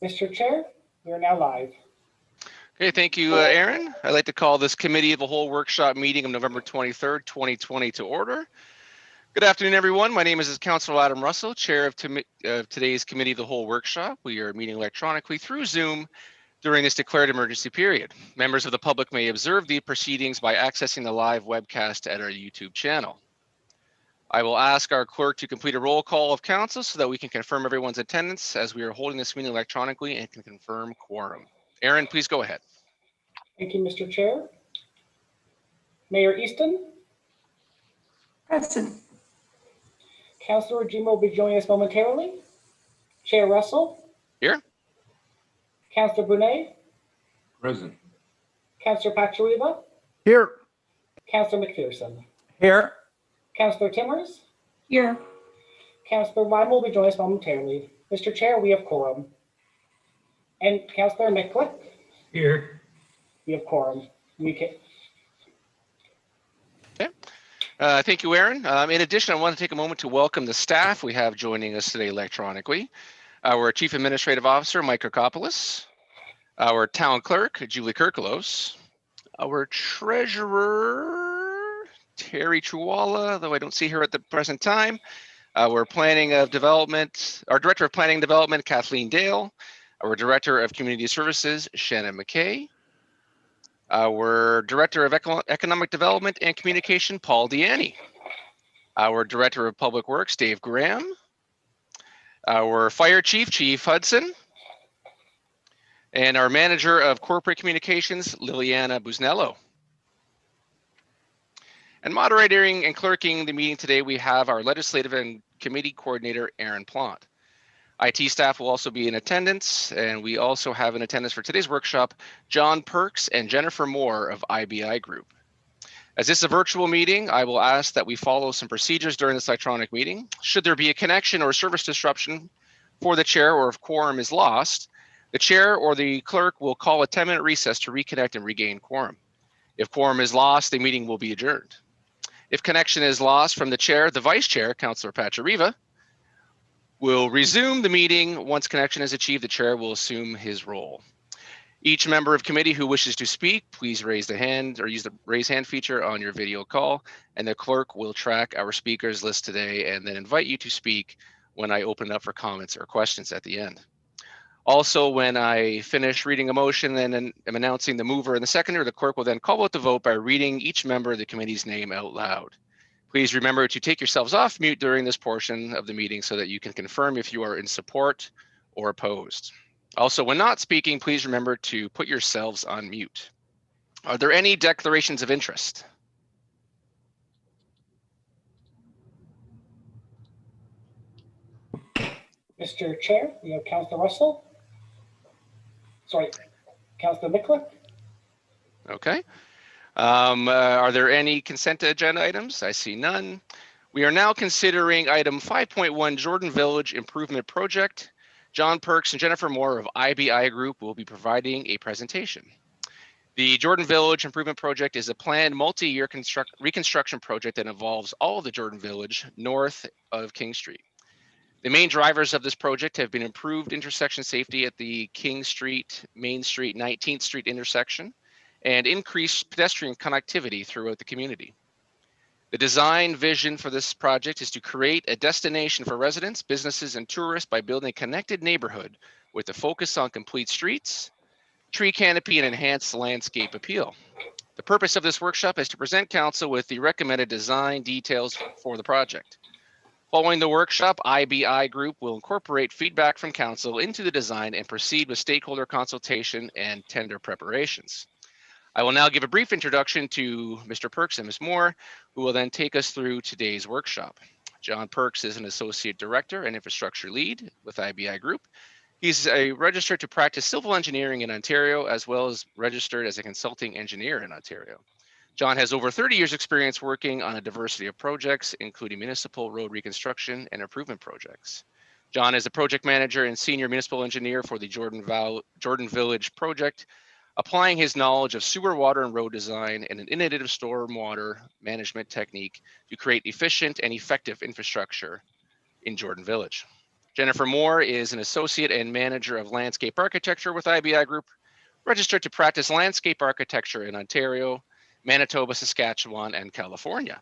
Mr. Chair, we are now live. Okay, thank you, Aaron. I'd like to call this Committee of the Whole Workshop meeting of November 23rd, 2020 to order. Good afternoon, everyone. My name is Councillor Adam Russell, Chair of today's Committee of the Whole Workshop. We are meeting electronically through Zoom during this declared emergency period. Members of the public may observe the proceedings by accessing the live webcast at our YouTube channel. I will ask our clerk to complete a roll call of council so that we can confirm everyone's attendance as we are holding this meeting electronically and can confirm quorum. Aaron, please go ahead. Thank you, Mr. Chair. Mayor Easton. Present. Councillor Jim will be joining us momentarily. Chair Russell. Here. Councillor Bernay. Present. Councillor Pachariva. Here. Councillor McPherson. Here. Councillor Timmers. Here. Councillor Wyman will be joining us momentarily. Mr. Chair, we have quorum. And Councillor Micklick. Here. We have quorum. We can. Okay. Thank you, Aaron. In addition, I want to take a moment to welcome the staff we have joining us today electronically. Our Chief Administrative Officer, Mike Kirkopoulos. Our Town Clerk, Julie Kirkolos. Our Treasurer, Terry Truwala, though I don't see her at the present time. Our Planning of Development, our Director of Planning and Development, Kathleen Dale. Our Director of Community Services, Shannon McKay. Our Director of Economic Development and Communication, Paul Deaney. Our Director of Public Works, Dave Graham. Our Fire Chief, Chief Hudson. And our Manager of Corporate Communications, Liliana Busnello. And moderating and clerking the meeting today, we have our Legislative and Committee Coordinator, Aaron Plant. IT staff will also be in attendance, and we also have in attendance for today's workshop, John Perks and Jennifer Moore of IBI Group. As this is a virtual meeting, I will ask that we follow some procedures during this electronic meeting. Should there be a connection or service disruption for the chair, or if quorum is lost, the chair or the clerk will call a 10-minute recess to reconnect and regain quorum. If quorum is lost, the meeting will be adjourned. If connection is lost from the chair, the vice chair, Councillor Pachariva, will resume the meeting. Once connection is achieved, the chair will assume his role. Each member of committee who wishes to speak, please raise the hand or use the raise hand feature on your video call, and the clerk will track our speakers list today and then invite you to speak when I open up for comments or questions at the end. Also, when I finish reading a motion and am announcing the mover and the seconder, the clerk will then call out the vote by reading each member of the committee's name out loud. Please remember to take yourselves off mute during this portion of the meeting so that you can confirm if you are in support or opposed. Also, when not speaking, please remember to put yourselves on mute. Are there any declarations of interest? Mr. Chair, we have Councillor Russell. Sorry, Councillor Micklick. Okay. Are there any consent agenda items? I see none. We are now considering item 5.1, Jordan Village Improvement Project. John Perks and Jennifer Moore of IBI Group will be providing a presentation. The Jordan Village Improvement Project is a planned multi-year reconstruction project that involves all of the Jordan Village north of King Street. The main drivers of this project have been improved intersection safety at the King Street, Main Street, 19th Street intersection, and increased pedestrian connectivity throughout the community. The design vision for this project is to create a destination for residents, businesses, and tourists by building a connected neighborhood with a focus on complete streets, tree canopy, and enhanced landscape appeal. The purpose of this workshop is to present council with the recommended design details for the project. Following the workshop, IBI Group will incorporate feedback from council into the design and proceed with stakeholder consultation and tender preparations. I will now give a brief introduction to Mr. Perks and Ms. Moore, who will then take us through today's workshop. John Perks is an Associate Director and Infrastructure Lead with IBI Group. He's registered to practice civil engineering in Ontario, as well as registered as a consulting engineer in Ontario. John has over 30 years experience working on a diversity of projects, including municipal road reconstruction and improvement projects. John is a project manager and senior municipal engineer for the Jordan Village project, applying his knowledge of sewer, water, and road design and an innovative stormwater management technique to create efficient and effective infrastructure in Jordan Village. Jennifer Moore is an associate and manager of landscape architecture with IBI Group, registered to practice landscape architecture in Ontario, Manitoba, Saskatchewan, and California.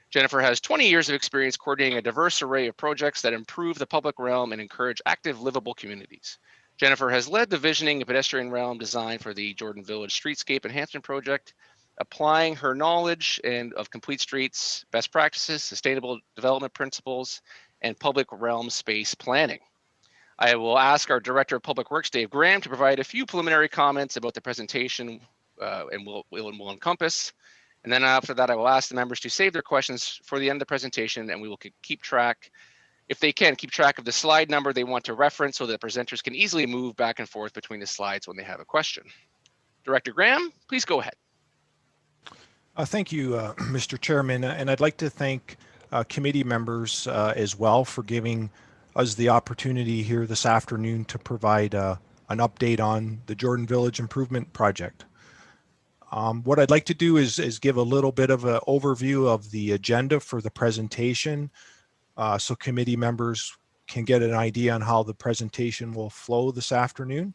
Jennifer has 20 years of experience coordinating a diverse array of projects that improve the public realm and encourage active, livable communities. Jennifer has led the visioning and pedestrian realm design for the Jordan Village Streetscape Enhancement Project, applying her knowledge of complete streets, best practices, sustainable development principles, and public realm space planning. I will ask our Director of Public Works, Dave Graham, to provide a few preliminary comments about the presentation and will encompass. And then after that, I will ask the members to save their questions for the end of the presentation, and we will keep track, if they can, keep track of the slide number they want to reference so that presenters can easily move back and forth between the slides when they have a question. Director Graham, please go ahead. Thank you, Mr. Chairman, and I'd like to thank committee members as well for giving us the opportunity here this afternoon to provide an update on the Jordan Village Improvement Project. What I'd like to do is give a little bit of an overview of the agenda for the presentation so committee members can get an idea on how the presentation will flow this afternoon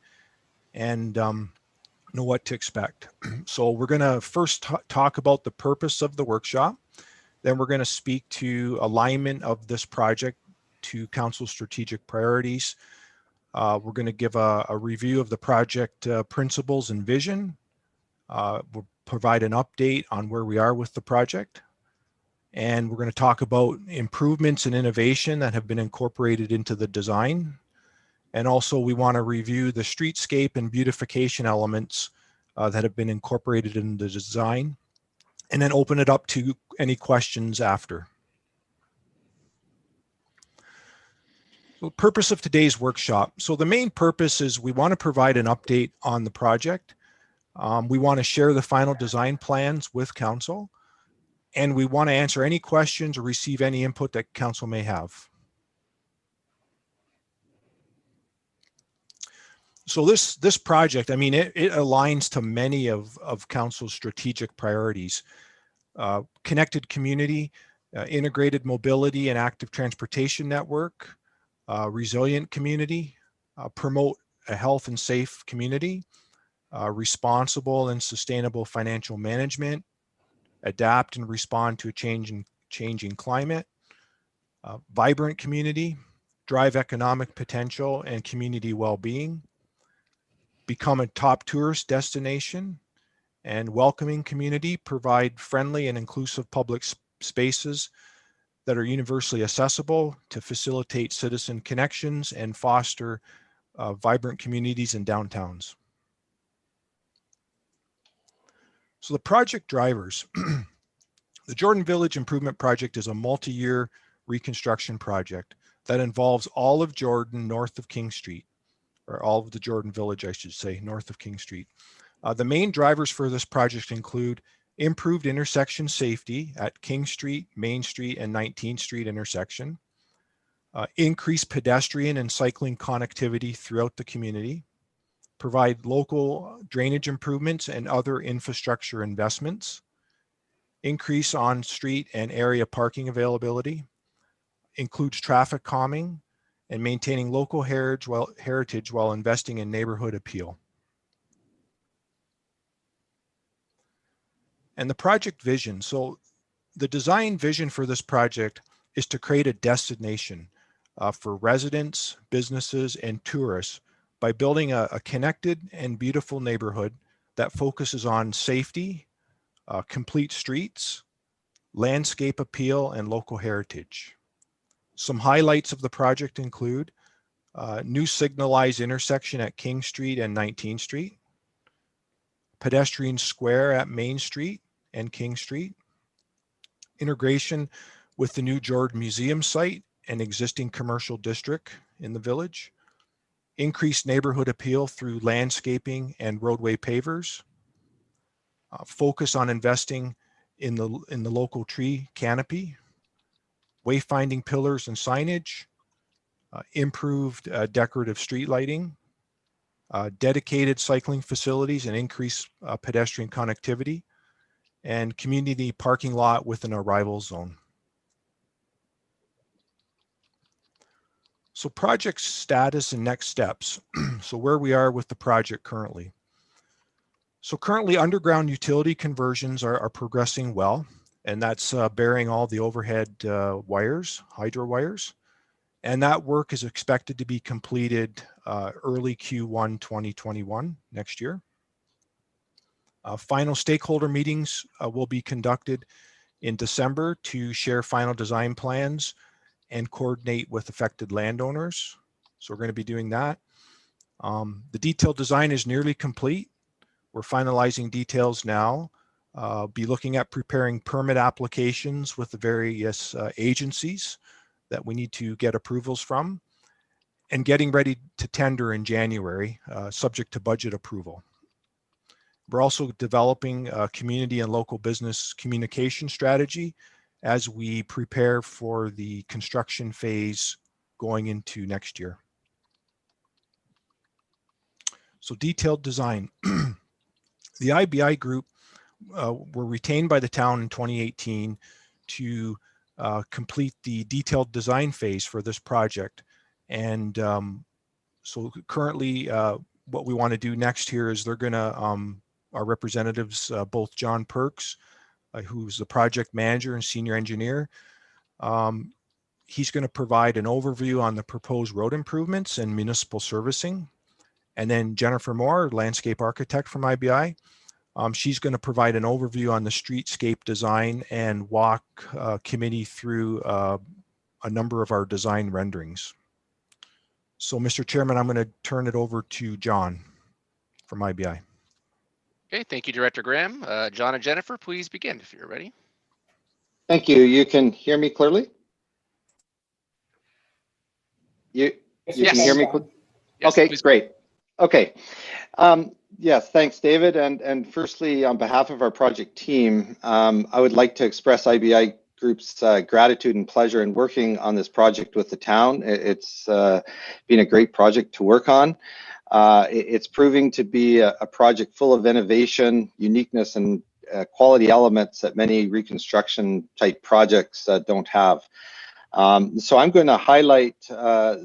and know what to expect. So we're going to first talk about the purpose of the workshop. Then we're going to speak to alignment of this project to Council's strategic priorities. We're going to give a review of the project principles and vision. We'll provide an update on where we are with the project. And we're going to talk about improvements and innovation that have been incorporated into the design. And also we want to review the streetscape and beautification elements that have been incorporated in the design, and then open it up to any questions after. So the purpose of today's workshop. So the main purpose is we want to provide an update on the project. We want to share the final design plans with Council, and we want to answer any questions or receive any input that Council may have. So this project, I mean, it aligns to many of Council's strategic priorities. Connected community, integrated mobility and active transportation network, resilient community, promote a health and safe community, responsible and sustainable financial management, adapt and respond to a changing climate, vibrant community, drive economic potential and community well-being, become a top tourist destination and welcoming community, provide friendly and inclusive public spaces that are universally accessible to facilitate citizen connections and foster vibrant communities and downtowns. So the project drivers. The Jordan Village Improvement Project is a multi-year reconstruction project that involves all of Jordan north of King Street, or all of the Jordan Village, I should say, north of King Street. The main drivers for this project include improved intersection safety at King Street, Main Street, and 19th Street intersection, increased pedestrian and cycling connectivity throughout the community, provide local drainage improvements and other infrastructure investments, increase on-street and area parking availability, includes traffic calming, and maintaining local heritage while investing in neighborhood appeal. And the project vision. So the design vision for this project is to create a destination for residents, businesses, and tourists by building a connected and beautiful neighborhood that focuses on safety, complete streets, landscape appeal, and local heritage. Some highlights of the project include new signalized intersection at King Street and 19th Street, pedestrian square at Main Street and King Street, integration with the new Jordan Museum site and existing commercial district in the village, increased neighborhood appeal through landscaping and roadway pavers, focus on investing in the local tree canopy, wayfinding pillars and signage, improved decorative street lighting, dedicated cycling facilities and increased pedestrian connectivity, and community parking lot with an arrival zone. So project status and next steps. So where we are with the project currently. So currently underground utility conversions are progressing well, and that's burying all the overhead wires, hydro wires. And that work is expected to be completed early Q1 2021 next year. Final stakeholder meetings will be conducted in December to share final design plans and coordinate with affected landowners. So we're going to be doing that. The detailed design is nearly complete. We're finalizing details now. Be looking at preparing permit applications with the various agencies that we need to get approvals from, and getting ready to tender in January, subject to budget approval. We're also developing a community and local business communication strategy as we prepare for the construction phase going into next year. So detailed design. The IBI group were retained by the town in 2018 to complete the detailed design phase for this project. And so currently what we want to do next here is they're going to, our representatives, both John Perks, who's the project manager and senior engineer, he's going to provide an overview on the proposed road improvements and municipal servicing. And then Jennifer Moore, landscape architect from IBI, she's going to provide an overview on the streetscape design and walk committee through a number of our design renderings. So, Mr. Chairman, I'm going to turn it over to John from IBI. Okay, thank you, Director Graham. John and Jennifer, please begin if you're ready. Thank you. You can hear me clearly? You can hear me? Yes, okay, please. Great. Okay. Yes, thanks, David. And firstly, on behalf of our project team, I would like to express IBI Group's gratitude and pleasure in working on this project with the town. It's been a great project to work on. It's proving to be a project full of innovation, uniqueness, and quality elements that many reconstruction type projects don't have. So I'm going to highlight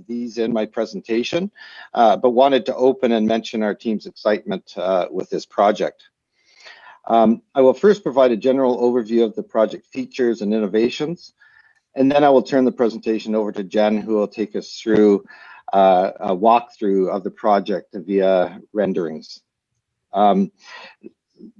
these in my presentation, but wanted to open and mention our team's excitement with this project. I will first provide a general overview of the project features and innovations, and then I will turn the presentation over to Jen, who will take us through a walkthrough of the project via renderings.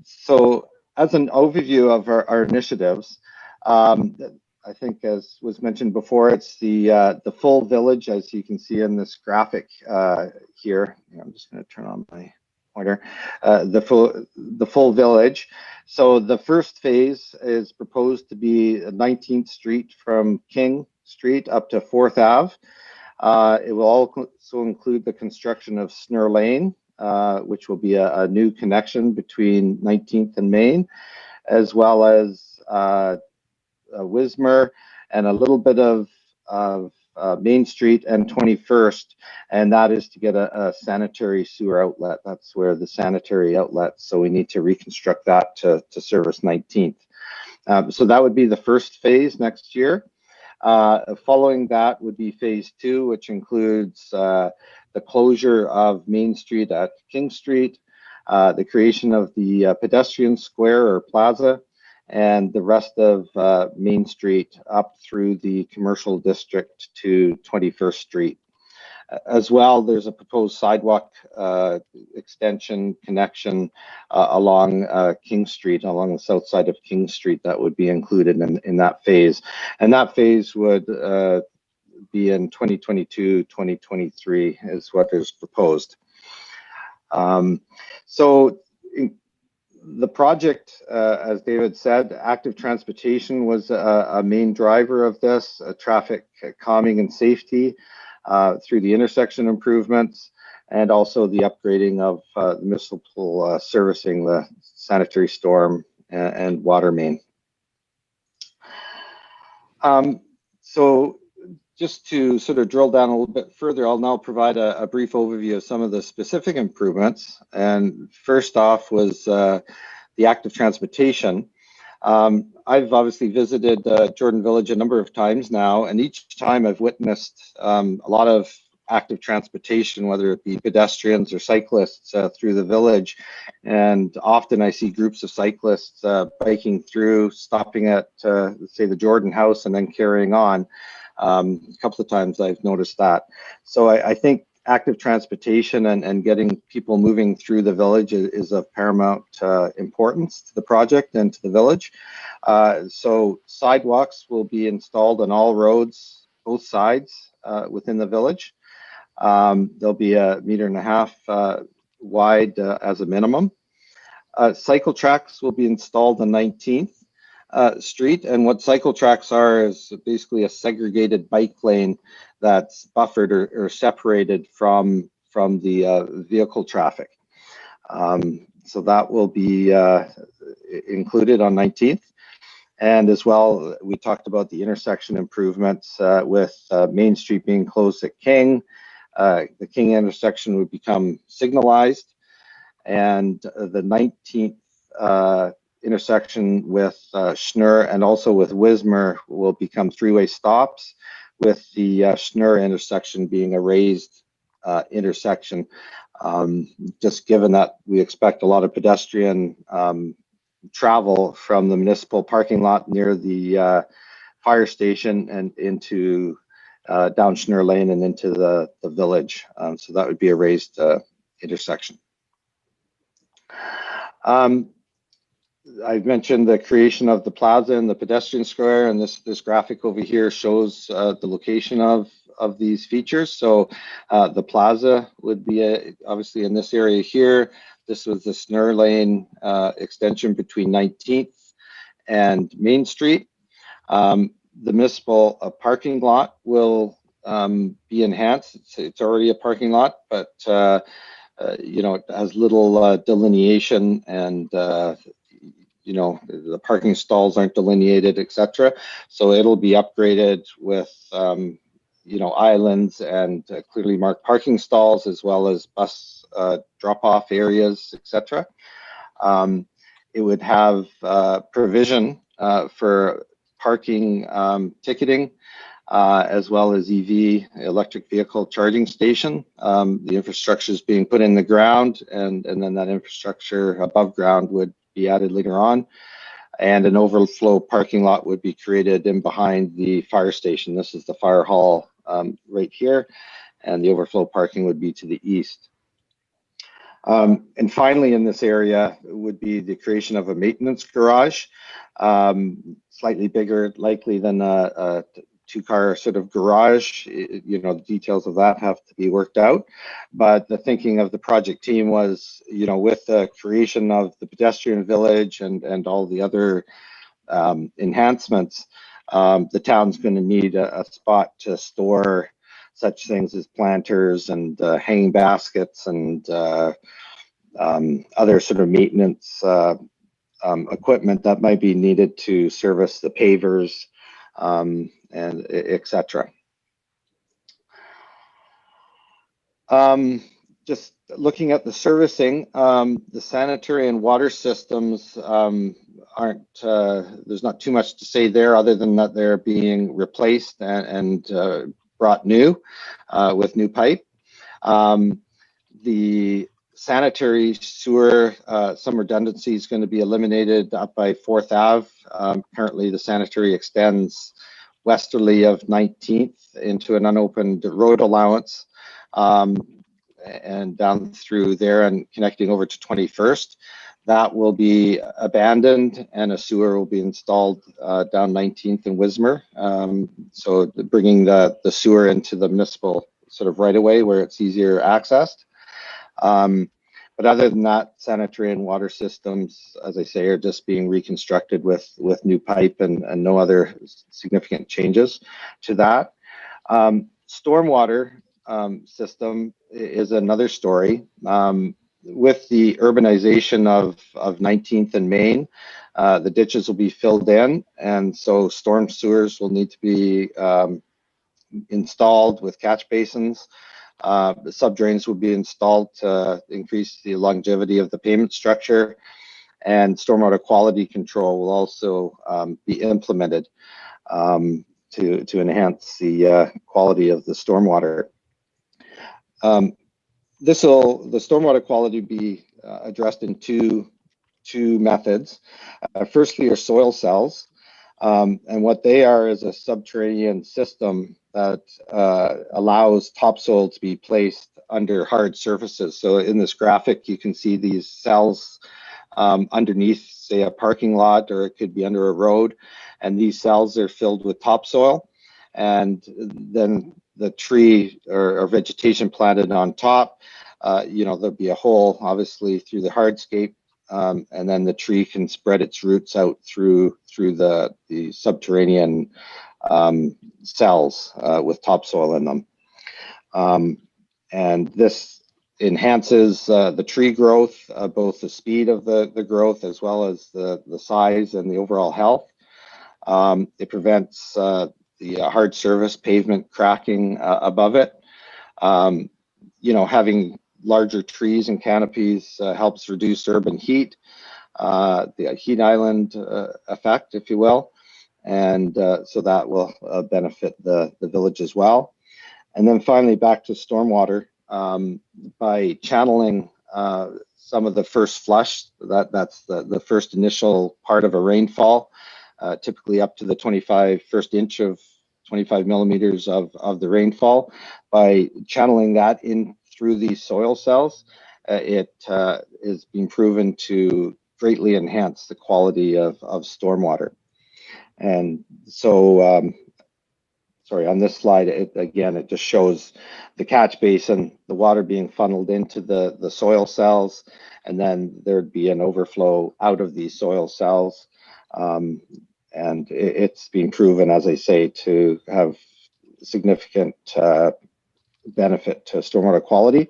So as an overview of our initiatives, I think, as was mentioned before, it's the full village, as you can see in this graphic here. I'm just going to turn on my pointer. The full village. So the first phase is proposed to be 19th Street from King Street up to 4th Ave. It will also include the construction of Snur Lane, which will be a new connection between 19th and Main, as well as Wismer and a little bit of Main Street and 21st, and that is to get a sanitary sewer outlet. That's where the sanitary outlet, so we need to reconstruct that to service 19th. So that would be the first phase next year. Following that would be phase 2, which includes the closure of Main Street at King Street, the creation of the pedestrian square or plaza, and the rest of Main Street up through the commercial district to 21st Street. As well, there's a proposed sidewalk extension connection along King Street, along the south side of King Street, that would be included in that phase. And that phase would be in 2022, 2023 is what is proposed. The project, as David said, active transportation was a main driver of this, traffic calming and safety through the intersection improvements, and also the upgrading of the municipal servicing, the sanitary storm and water main. So just to sort of drill down a little bit further, I'll now provide a brief overview of some of the specific improvements. And first off was the active transportation. I've obviously visited Jordan Village a number of times now, and each time I've witnessed a lot of active transportation, whether it be pedestrians or cyclists through the village. And often I see groups of cyclists biking through, stopping at, say, the Jordan House and then carrying on. A couple of times I've noticed that. So I think active transportation and getting people moving through the village is of paramount importance to the project and to the village. So sidewalks will be installed on all roads, both sides within the village. There'll be 1.5 meters wide as a minimum. Cycle tracks will be installed on 19th Street, and what cycle tracks are is basically a segregated bike lane that's buffered or separated from the vehicle traffic. So that will be included on 19th. And as well, we talked about the intersection improvements with Main Street being closed at King. The King intersection would become signalized, and the 19th intersection with Schnur and also with Wismer will become three-way stops, with the Schnur intersection being a raised intersection, just given that we expect a lot of pedestrian travel from the municipal parking lot near the fire station and into down Schnur Lane and into the village. So that would be a raised intersection. I've mentioned the creation of the plaza and the pedestrian square, and this graphic over here shows the location of these features. So the plaza would be obviously in this area here. This was the Schnur Lane extension between 19th and Main Street. The municipal parking lot will be enhanced. It's already a parking lot, but you know, it has little delineation, and you know, the parking stalls aren't delineated, etc. So it'll be upgraded with you know, islands and clearly marked parking stalls, as well as bus drop-off areas, etc. It would have provision for parking ticketing, as well as EV, electric vehicle charging station. The infrastructure is being put in the ground, and then that infrastructure above ground would be added later on. And an overflow parking lot would be created in behind the fire station. This is the fire hall right here, and the overflow parking would be to the east. And finally, in this area would be the creation of a maintenance garage, slightly bigger likely than a two-car sort of garage. You know, the details of that have to be worked out. But the thinking of the project team was, you know, with the creation of the pedestrian village and all the other enhancements, the town's going to need a spot to store such things as planters and hanging baskets and other sort of maintenance equipment that might be needed to service the pavers and etc. Just looking at the servicing, the sanitary and water systems aren't, there's not too much to say there other than that they're being replaced and brought new with new pipe. The sanitary sewer, some redundancy is going to be eliminated up by 4th Ave. Currently the sanitary extends westerly of 19th into an unopened road allowance, and down through there and connecting over to 21st. That will be abandoned, and a sewer will be installed down 19th and Wismer. So bringing the sewer into the municipal sort of right away where it's easier accessed. But other than that, sanitary and water systems, as I say, are just being reconstructed with new pipe and no other significant changes to that. Stormwater system is another story. With the urbanization of 19th and Main, the ditches will be filled in, and so storm sewers will need to be installed with catch basins. The sub-drains will be installed to increase the longevity of the pavement structure. and stormwater quality control will also be implemented to enhance the quality of the stormwater. The stormwater quality be addressed in two methods. Firstly, are soil cells, and what they are is a subterranean system that allows topsoil to be placed under hard surfaces. So in this graphic, you can see these cells underneath, say, a parking lot, or it could be under a road, and these cells are filled with topsoil, and then the tree or vegetation planted on top. There'll be a hole, obviously, through the hardscape, and then the tree can spread its roots out through the subterranean cells with topsoil in them. And this enhances the tree growth, both the speed of the growth as well as the size and the overall health. It prevents the hard surface pavement cracking above it. Having larger trees and canopies helps reduce urban heat, the heat island effect, if you will. And so that will benefit the village as well. And then finally, back to stormwater, by channeling some of the first flush, that's the first initial part of a rainfall, typically up to the first inch of 25 millimeters of the rainfall. By channeling that in through these soil cells, it is being proven to greatly enhance the quality of stormwater. And so, sorry, on this slide, it just shows the catch basin, the water being funneled into the soil cells, and then there'd be an overflow out of these soil cells. And it's been proven, as I say, to have significant benefit to stormwater quality.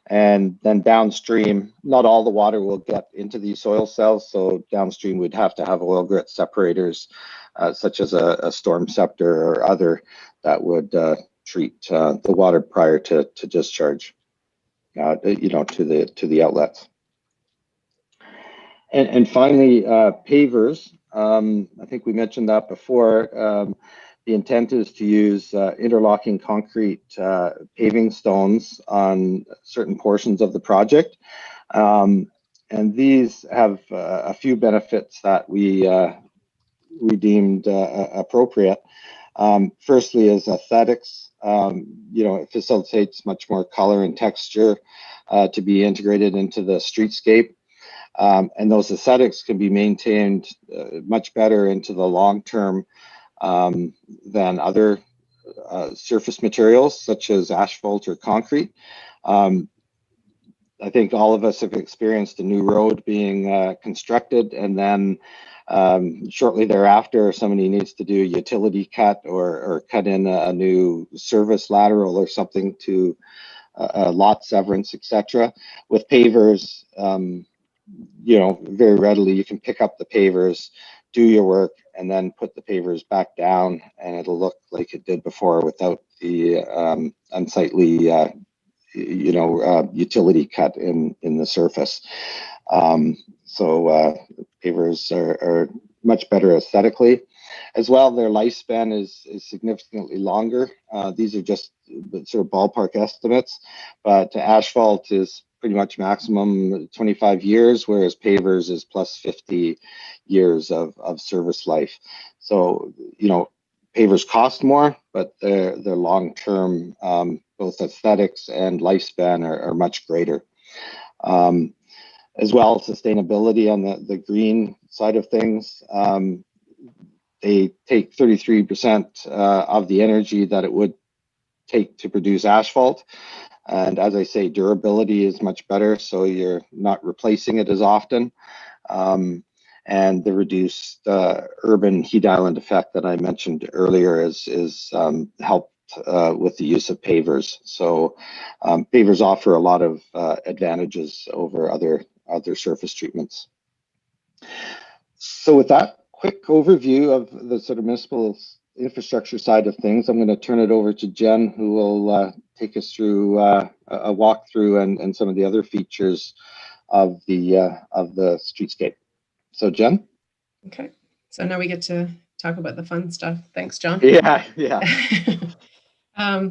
And then downstream, not all the water will get into these soil cells. So downstream, we'd have to have oil grit separators, such as a storm scepter or other, that would treat the water prior to discharge, to the outlets. And finally, pavers. I think we mentioned that before. The intent is to use interlocking concrete paving stones on certain portions of the project. And these have a few benefits that we deemed appropriate. Firstly is aesthetics. It facilitates much more color and texture to be integrated into the streetscape. And those aesthetics can be maintained much better into the long term than other surface materials such as asphalt or concrete. I think all of us have experienced a new road being constructed, and then shortly thereafter somebody needs to do a utility cut or cut in a new service lateral or something to lot severance, etc. With pavers, very readily you can pick up the pavers, do your work, and then put the pavers back down, and it'll look like it did before without the unsightly utility cut in the surface. So pavers are much better aesthetically. As well, their lifespan is significantly longer. These are just sort of ballpark estimates, but asphalt is pretty much maximum 25 years, whereas pavers is plus 50 years of service life. So, pavers cost more, but their long-term, both aesthetics and lifespan are much greater. As well, sustainability on the green side of things. They take 33% of the energy that it would take to produce asphalt. And as I say, durability is much better, so you're not replacing it as often. And the reduced urban heat island effect that I mentioned earlier is helped with the use of pavers. So pavers offer a lot of advantages over other surface treatments. So with that quick overview of the sort of municipal infrastructure side of things, I'm going to turn it over to Jen, who will take us through a walkthrough and some of the other features of the streetscape. So Jen? Okay, so now we get to talk about the fun stuff. Thanks, John. Yeah.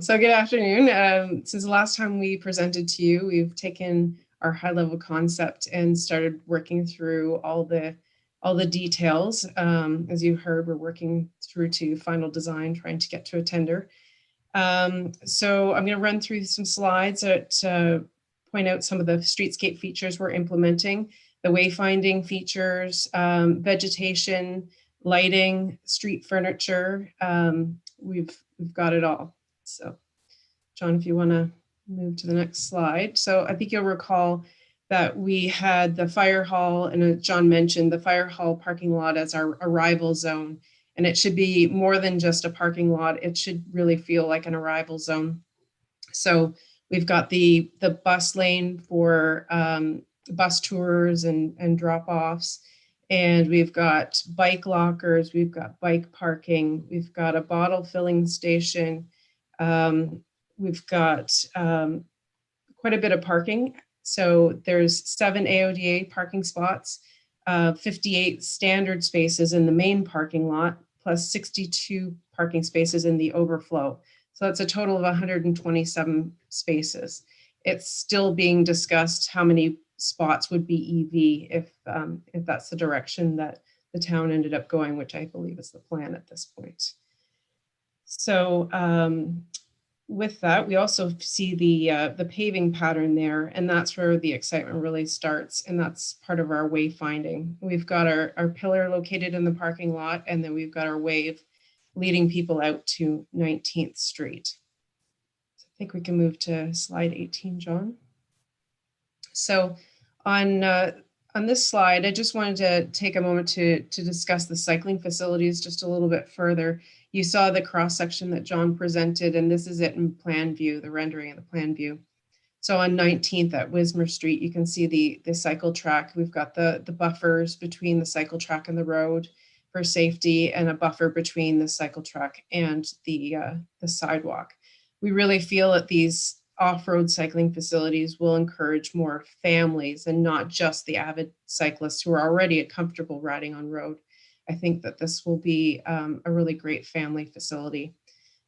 So good afternoon. Since the last time we presented to you, we've taken our high-level concept and started working through all the details. As you heard, we're working through to final design, trying to get to a tender. So I'm going to run through some slides that point out some of the streetscape features we're implementing, the wayfinding features, vegetation, lighting, street furniture. We've got it all. So John, if you want to move to the next slide. So I think you'll recall that we had the fire hall, and as John mentioned, the fire hall parking lot as our arrival zone. And it should be more than just a parking lot. It should really feel like an arrival zone. So we've got the bus lane for bus tours and drop-offs. And we've got bike lockers, we've got bike parking, we've got a bottle filling station. We've got quite a bit of parking. So there's 7 AODA parking spots, 58 standard spaces in the main parking lot, plus 62 parking spaces in the overflow. So that's a total of 127 spaces. It's still being discussed how many spots would be EV if that's the direction that the town ended up going, which I believe is the plan at this point. So with that, we also see the paving pattern there, and that's where the excitement really starts, and that's part of our wayfinding. We've got our pillar located in the parking lot, and then we've got our wave leading people out to 19th Street. So I think we can move to slide 18, John. So on this slide, I just wanted to take a moment to discuss the cycling facilities just a little bit further. You saw the cross section that John presented, and this is it in plan view, the rendering of the plan view. So on 19th at Wismer Street, you can see the cycle track. We've got the buffers between the cycle track and the road for safety, and a buffer between the cycle track and the sidewalk. We really feel that these off-road cycling facilities will encourage more families and not just the avid cyclists who are already comfortable riding on road. I think that this will be a really great family facility.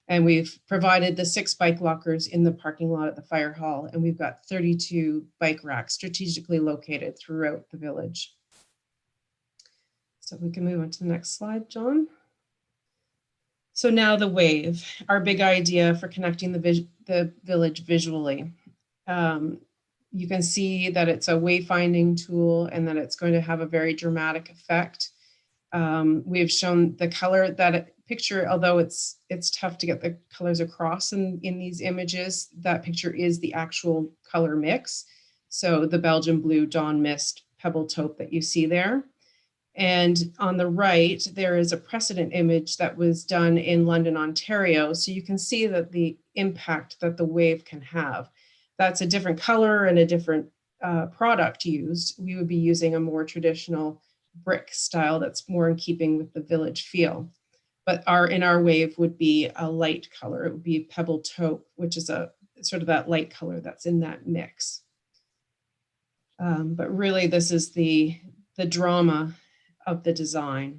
And we've provided the 6 bike lockers in the parking lot at the fire hall, and we've got 32 bike racks strategically located throughout the village. So we can move on to the next slide, John. So now the wave, our big idea for connecting the village visually. You can see that it's a wayfinding tool and that it's going to have a very dramatic effect. We've shown the color that picture, although it's tough to get the colors across in these images, that picture is the actual color mix. So the Belgian blue, dawn mist, pebble taupe that you see there. And on the right, there is a precedent image that was done in London, Ontario. So you can see that the impact that the wave can have. That's a different color and a different product used. We would be using a more traditional brick style that's more in keeping with the village feel. But in our wave would be a light color. It would be pebble taupe, which is a sort of that light color that's in that mix. But really, this is the drama of the design.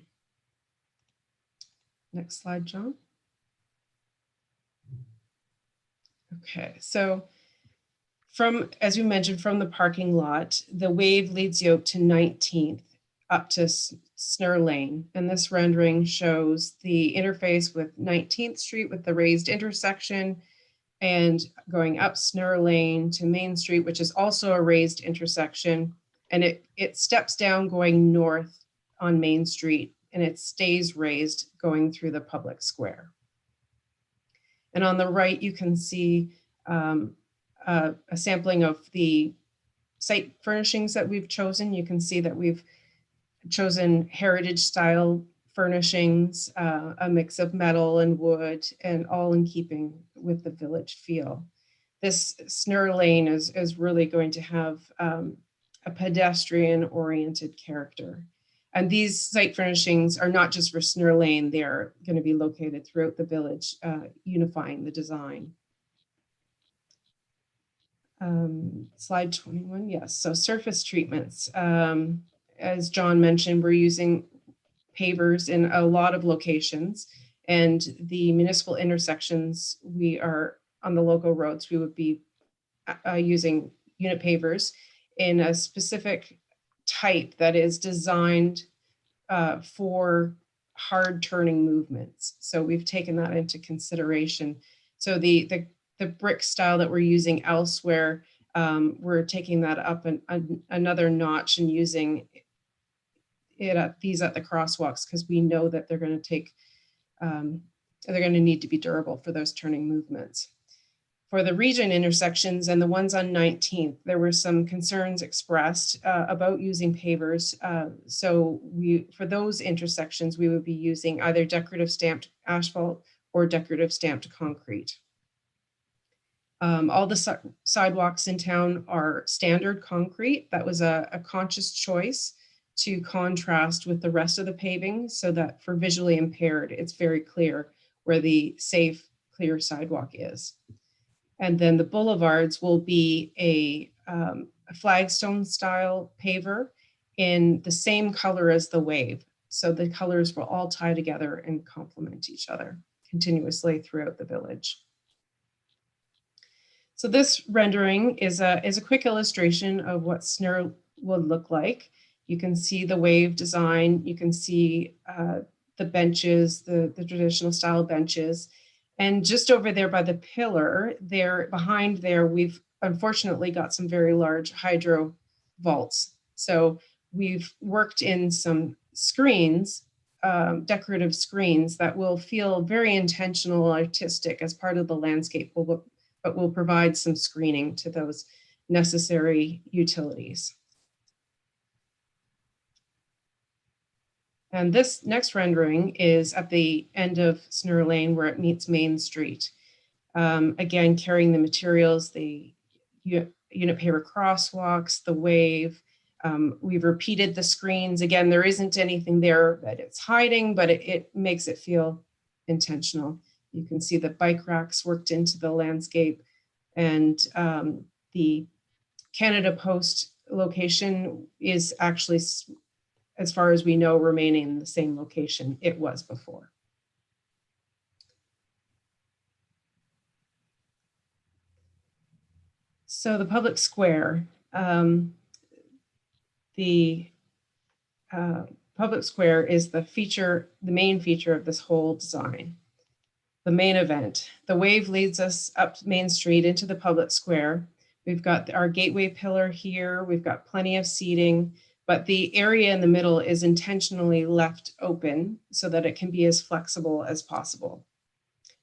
Next slide, John. Okay, so as we mentioned, from the parking lot, the wave leads you out to 19th up to Snur Lane. And this rendering shows the interface with 19th Street with the raised intersection and going up Snur Lane to Main Street, which is also a raised intersection. And it steps down going north on Main Street, and it stays raised going through the public square. And on the right, you can see a sampling of the site furnishings that we've chosen. You can see that we've chosen heritage style furnishings, a mix of metal and wood, and all in keeping with the village feel. This Snur Lane is really going to have a pedestrian oriented character. And these site furnishings are not just for Snur Lane, they're going to be located throughout the village, unifying the design. Slide 21, yes. So surface treatments. As John mentioned, we're using pavers in a lot of locations, and the municipal intersections, we are on the local roads, we would be using unit pavers in a specific type that is designed for hard turning movements. So we've taken that into consideration. So the brick style that we're using elsewhere, we're taking that up another notch and using it at the crosswalks, because we know that they're going to take, they're going to need to be durable for those turning movements. For the region intersections and the ones on 19th, there were some concerns expressed about using pavers. So for those intersections, we would be using either decorative stamped asphalt or decorative stamped concrete. All the sidewalks in town are standard concrete. That was a conscious choice to contrast with the rest of the paving, so that for visually impaired, it's very clear where the safe, clear sidewalk is. And then the boulevards will be a flagstone style paver in the same color as the wave. So the colors will all tie together and complement each other continuously throughout the village. So this rendering is a quick illustration of what snare would look like. You can see the wave design. You can see the benches, the traditional style benches. And just over there by the pillar, there behind there, we've unfortunately got some very large hydro vaults. So we've worked in some screens, decorative screens that will feel very intentional, artistic as part of the landscape, but will provide some screening to those necessary utilities. And this next rendering is at the end of Snur Lane where it meets Main Street. Again, carrying the materials, the unit paver crosswalks, the wave. We've repeated the screens. Again, there isn't anything there that it's hiding, but it makes it feel intentional. You can see the bike racks worked into the landscape, and the Canada Post location is actually, as far as we know, remaining in the same location it was before. So the public square, public square is the main feature of this whole design. The main event. The wave leads us up Main Street into the public square. We've got our gateway pillar here. We've got plenty of seating, but the area in the middle is intentionally left open so that it can be as flexible as possible.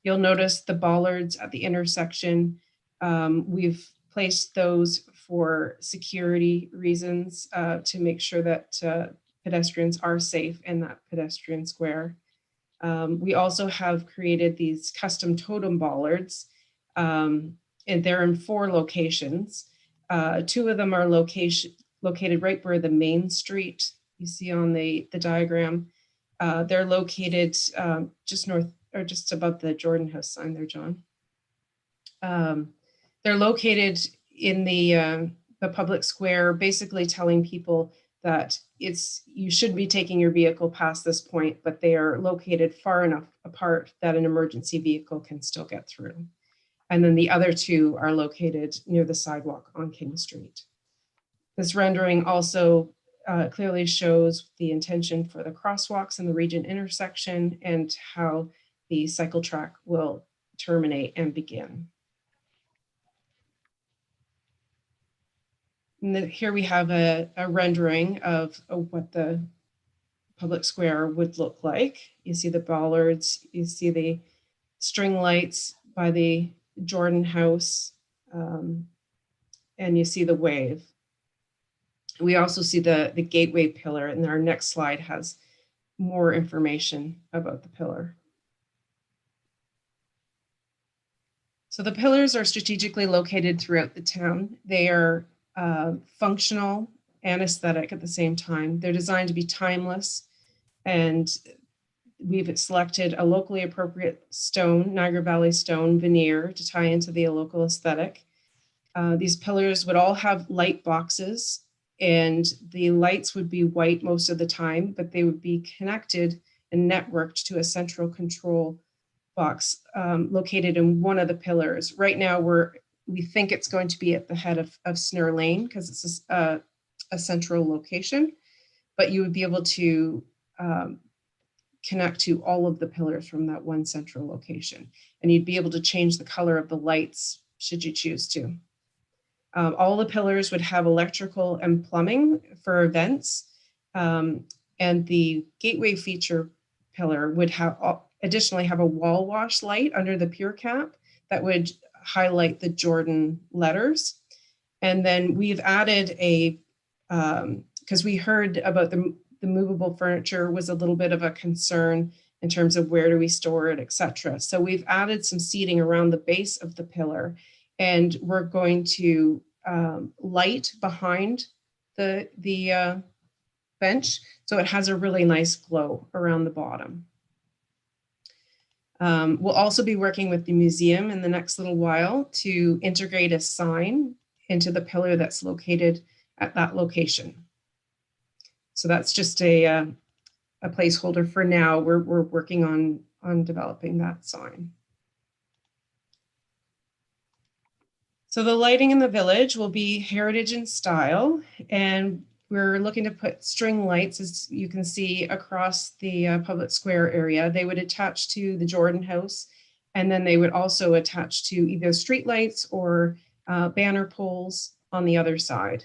You'll notice the bollards at the intersection. We've placed those for security reasons to make sure that pedestrians are safe in that pedestrian square. We also have created these custom totem bollards, and they're in 4 locations. 2 of them are located right where the Main Street you see on the diagram. They're located just north or just above the Jordan House sign there, John. They're located in the public square, basically telling people that you should be taking your vehicle past this point, but they are located far enough apart that an emergency vehicle can still get through. And then the other 2 are located near the sidewalk on King Street. This rendering also clearly shows the intention for the crosswalks in the region intersection and how the cycle track will terminate and begin. And then here we have a rendering of what the public square would look like. You see the bollards, you see the string lights by the Jordan House, and you see the wave. We also see the gateway pillar, and our next slide has more information about the pillar. So the pillars are strategically located throughout the town. They are functional and aesthetic at the same time. They're designed to be timeless, and we've selected a locally appropriate stone, Niagara Valley stone veneer, to tie into the local aesthetic. These pillars would all have light boxes, and the lights would be white most of the time, but they would be connected and networked to a central control box located in one of the pillars. Right now, we think it's going to be at the head of Snare Lane because it's a central location, but you would be able to connect to all of the pillars from that one central location. And you'd be able to change the color of the lights should you choose to. All the pillars would have electrical and plumbing for vents. And the gateway feature pillar would additionally have a wall wash light under the pier cap that would highlight the Jordan letters. And then we've added because we heard about the movable furniture was a little bit of a concern in terms of where do we store it, etc. So we've added some seating around the base of the pillar, and we're going to light behind the bench, so it has a really nice glow around the bottom. We'll also be working with the museum in the next little while to integrate a sign into the pillar that's located at that location. So that's just a placeholder for now. We're working on developing that sign. So the lighting in the village will be heritage in style, and we're looking to put string lights, as you can see, across the public square area. They would attach to the Jordan House, and then they would also attach to either street lights or banner poles on the other side.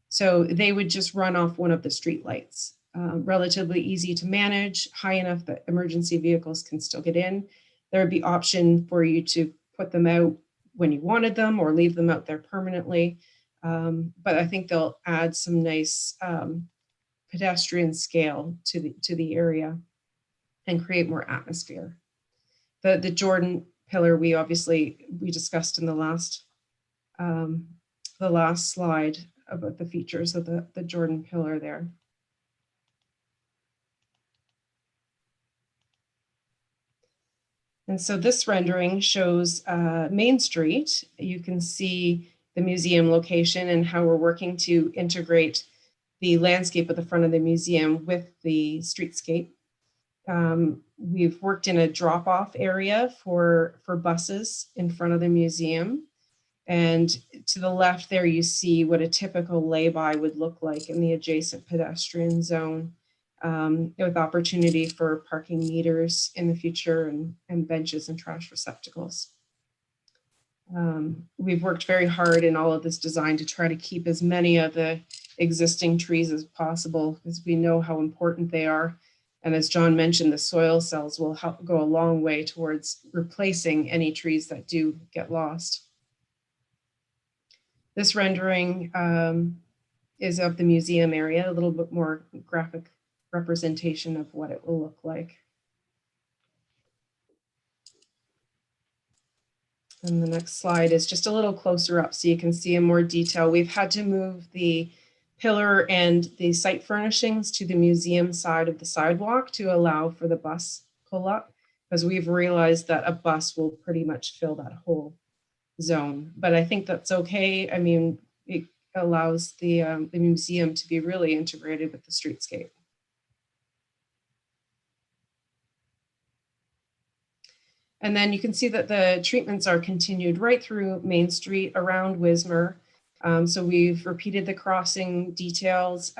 So they would just run off one of the street lights. Relatively easy to manage, high enough that emergency vehicles can still get in. There would be option for you to put them out when you wanted them or leave them out there permanently. But I think they'll add some nice pedestrian scale to the area and create more atmosphere. The Jordan pillar we discussed in the last slide about the features of the Jordan pillar there. And so this rendering shows Main Street. You can see the museum location and how we're working to integrate the landscape at the front of the museum with the streetscape. We've worked in a drop-off area for buses in front of the museum. And to the left there, you see what a typical lay-by would look like in the adjacent pedestrian zone, with opportunity for parking meters in the future and benches and trash receptacles. We've worked very hard in all of this design to try to keep as many of the existing trees as possible, because we know how important they are. And as John mentioned, the soil cells will go a long way towards replacing any trees that do get lost. This rendering is of the museum area, a little bit more graphic representation of what it will look like. And the next slide is just a little closer up so you can see in more detail. We've had to move the pillar and the site furnishings to the museum side of the sidewalk to allow for the bus pull up, because we've realized that a bus will pretty much fill that whole zone. But I think that's okay. I mean, it allows the museum to be really integrated with the streetscape. And then you can see that the treatments are continued right through Main Street around Wismar. So we've repeated the crossing details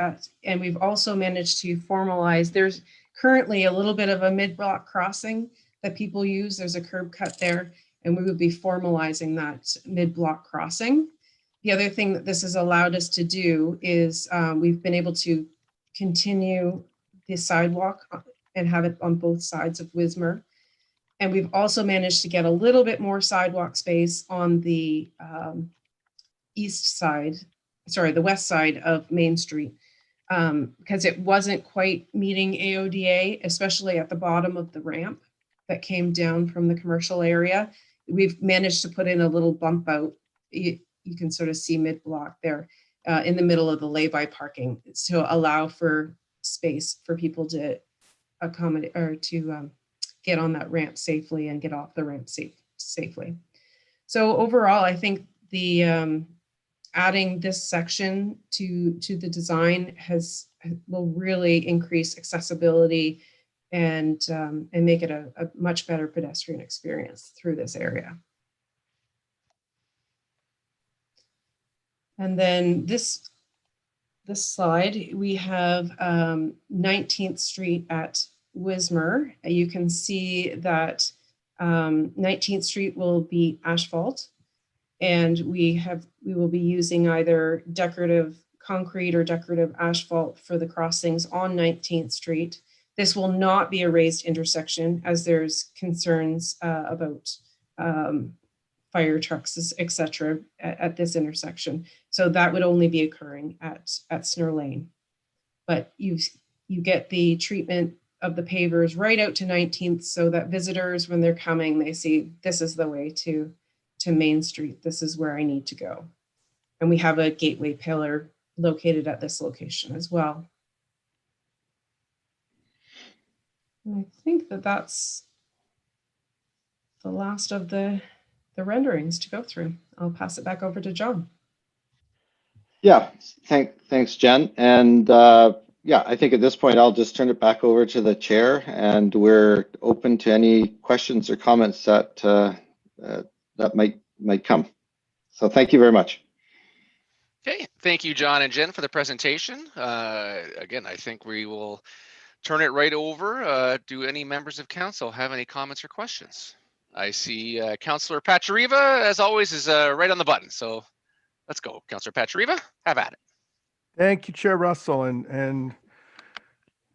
and we've also managed to formalize. There's currently a little bit of a mid-block crossing that people use. There's a curb cut there, and we would be formalizing that mid-block crossing. The other thing that this has allowed us to do is we've been able to continue the sidewalk and have it on both sides of Wismar. And we've also managed to get a little bit more sidewalk space on the the west side of Main Street, because it wasn't quite meeting AODA, especially at the bottom of the ramp that came down from the commercial area. We've managed to put in a little bump out. You can sort of see mid-block there in the middle of the lay-by parking to allow for space for people to accommodate or to get on that ramp safely and get off the ramp safely. So overall, I think the adding this section to the design will really increase accessibility and make it a much better pedestrian experience through this area. And then this slide, we have 19th Street at Wismer. You can see that 19th Street will be asphalt, and we will be using either decorative concrete or decorative asphalt for the crossings on 19th Street. This will not be a raised intersection, as there's concerns about fire trucks, etc. at this intersection. So that would only be occurring at Snur Lane. But you get the treatment of the pavers right out to 19th, so that visitors, when they're coming, they see this is the way to Main Street. This is where I need to go. And we have a gateway pillar located at this location as well. And I think that's the last of the renderings to go through. I'll pass it back over to John. Yeah, thanks, Jen. And yeah, I think at this point, I'll just turn it back over to the chair, and we're open to any questions or comments that that might come. So thank you very much. Okay, thank you, John and Jen, for the presentation. Again, I think we will turn it right over. Do any members of council have any comments or questions? I see Councillor Pachariva, as always, is right on the button. So let's go. Councillor Pachariva, have at it. Thank you, Chair Russell. And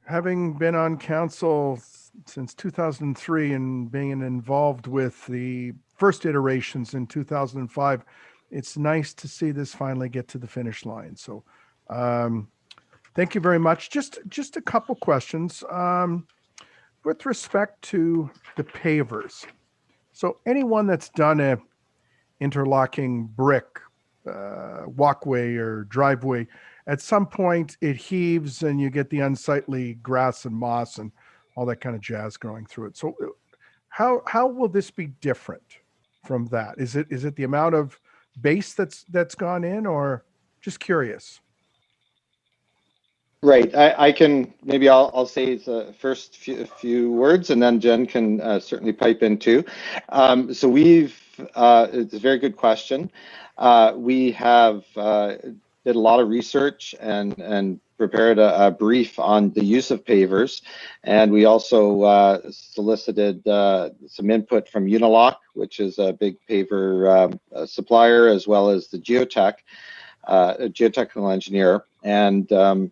having been on council since 2003 and being involved with the first iterations in 2005, it's nice to see this finally get to the finish line. So thank you very much. Just a couple questions with respect to the pavers. So anyone that's done a interlocking brick walkway or driveway, at some point it heaves and you get the unsightly grass and moss and all that kind of jazz growing through it. So how will this be different from that? Is it the amount of base that's gone in, or just curious? Right. I can, maybe I'll say the first few words, and then Jen can certainly pipe in too. So we've, it's a very good question. We have did a lot of research and prepared a brief on the use of pavers. And we also solicited some input from Unilock, which is a big paver supplier, as well as the geotechnical engineer. And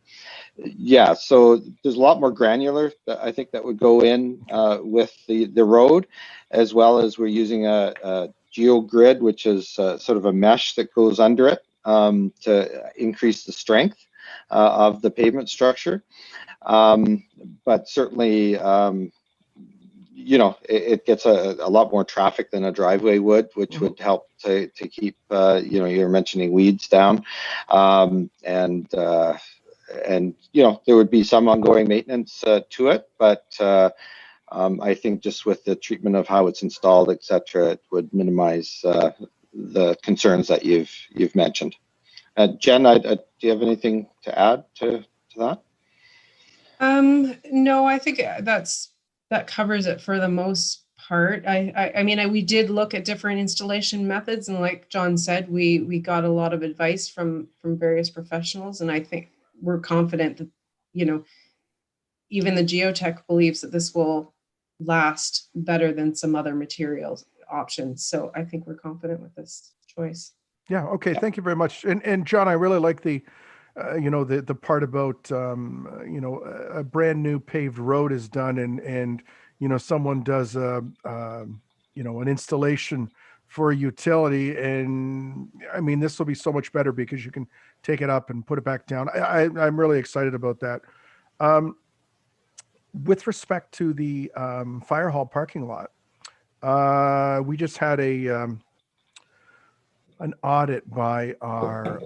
yeah, so there's a lot more granular that I think that would go in with the road, as well as we're using a geogrid, which is sort of a mesh that goes under it to increase the strength of the pavement structure. But certainly, you know, it gets a lot more traffic than a driveway would, which would help to keep, you know, you're mentioning weeds down. And you know, there would be some ongoing maintenance to it, but I think just with the treatment of how it's installed, etc., it would minimize the concerns that you've mentioned. Jen, do you have anything to add to that? No, I think that covers it for the most part. I mean, we did look at different installation methods, and like John said, we got a lot of advice from various professionals, and I think we're confident that, you know, even the geotech believes that this will last better than some other materials options. So I think we're confident with this choice. Yeah. Okay. Thank you very much. And John, I really like the, you know, the part about, you know, a brand new paved road is done and, you know, someone does you know, an installation for a utility. And I mean, this will be so much better because you can take it up and put it back down. I'm really excited about that. With respect to the fire hall parking lot, we just had an audit by our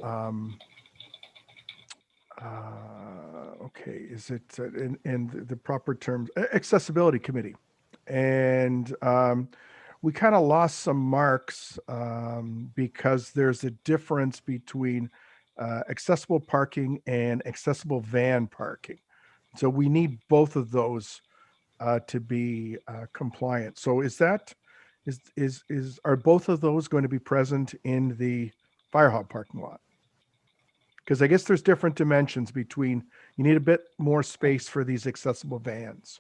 okay, is it in the proper terms, accessibility committee, and we kind of lost some marks because there's a difference between accessible parking and accessible van parking. So we need both of those to be compliant. So are both of those going to be present in the fire hall parking lot? Because I guess there's different dimensions between, you need a bit more space for these accessible vans.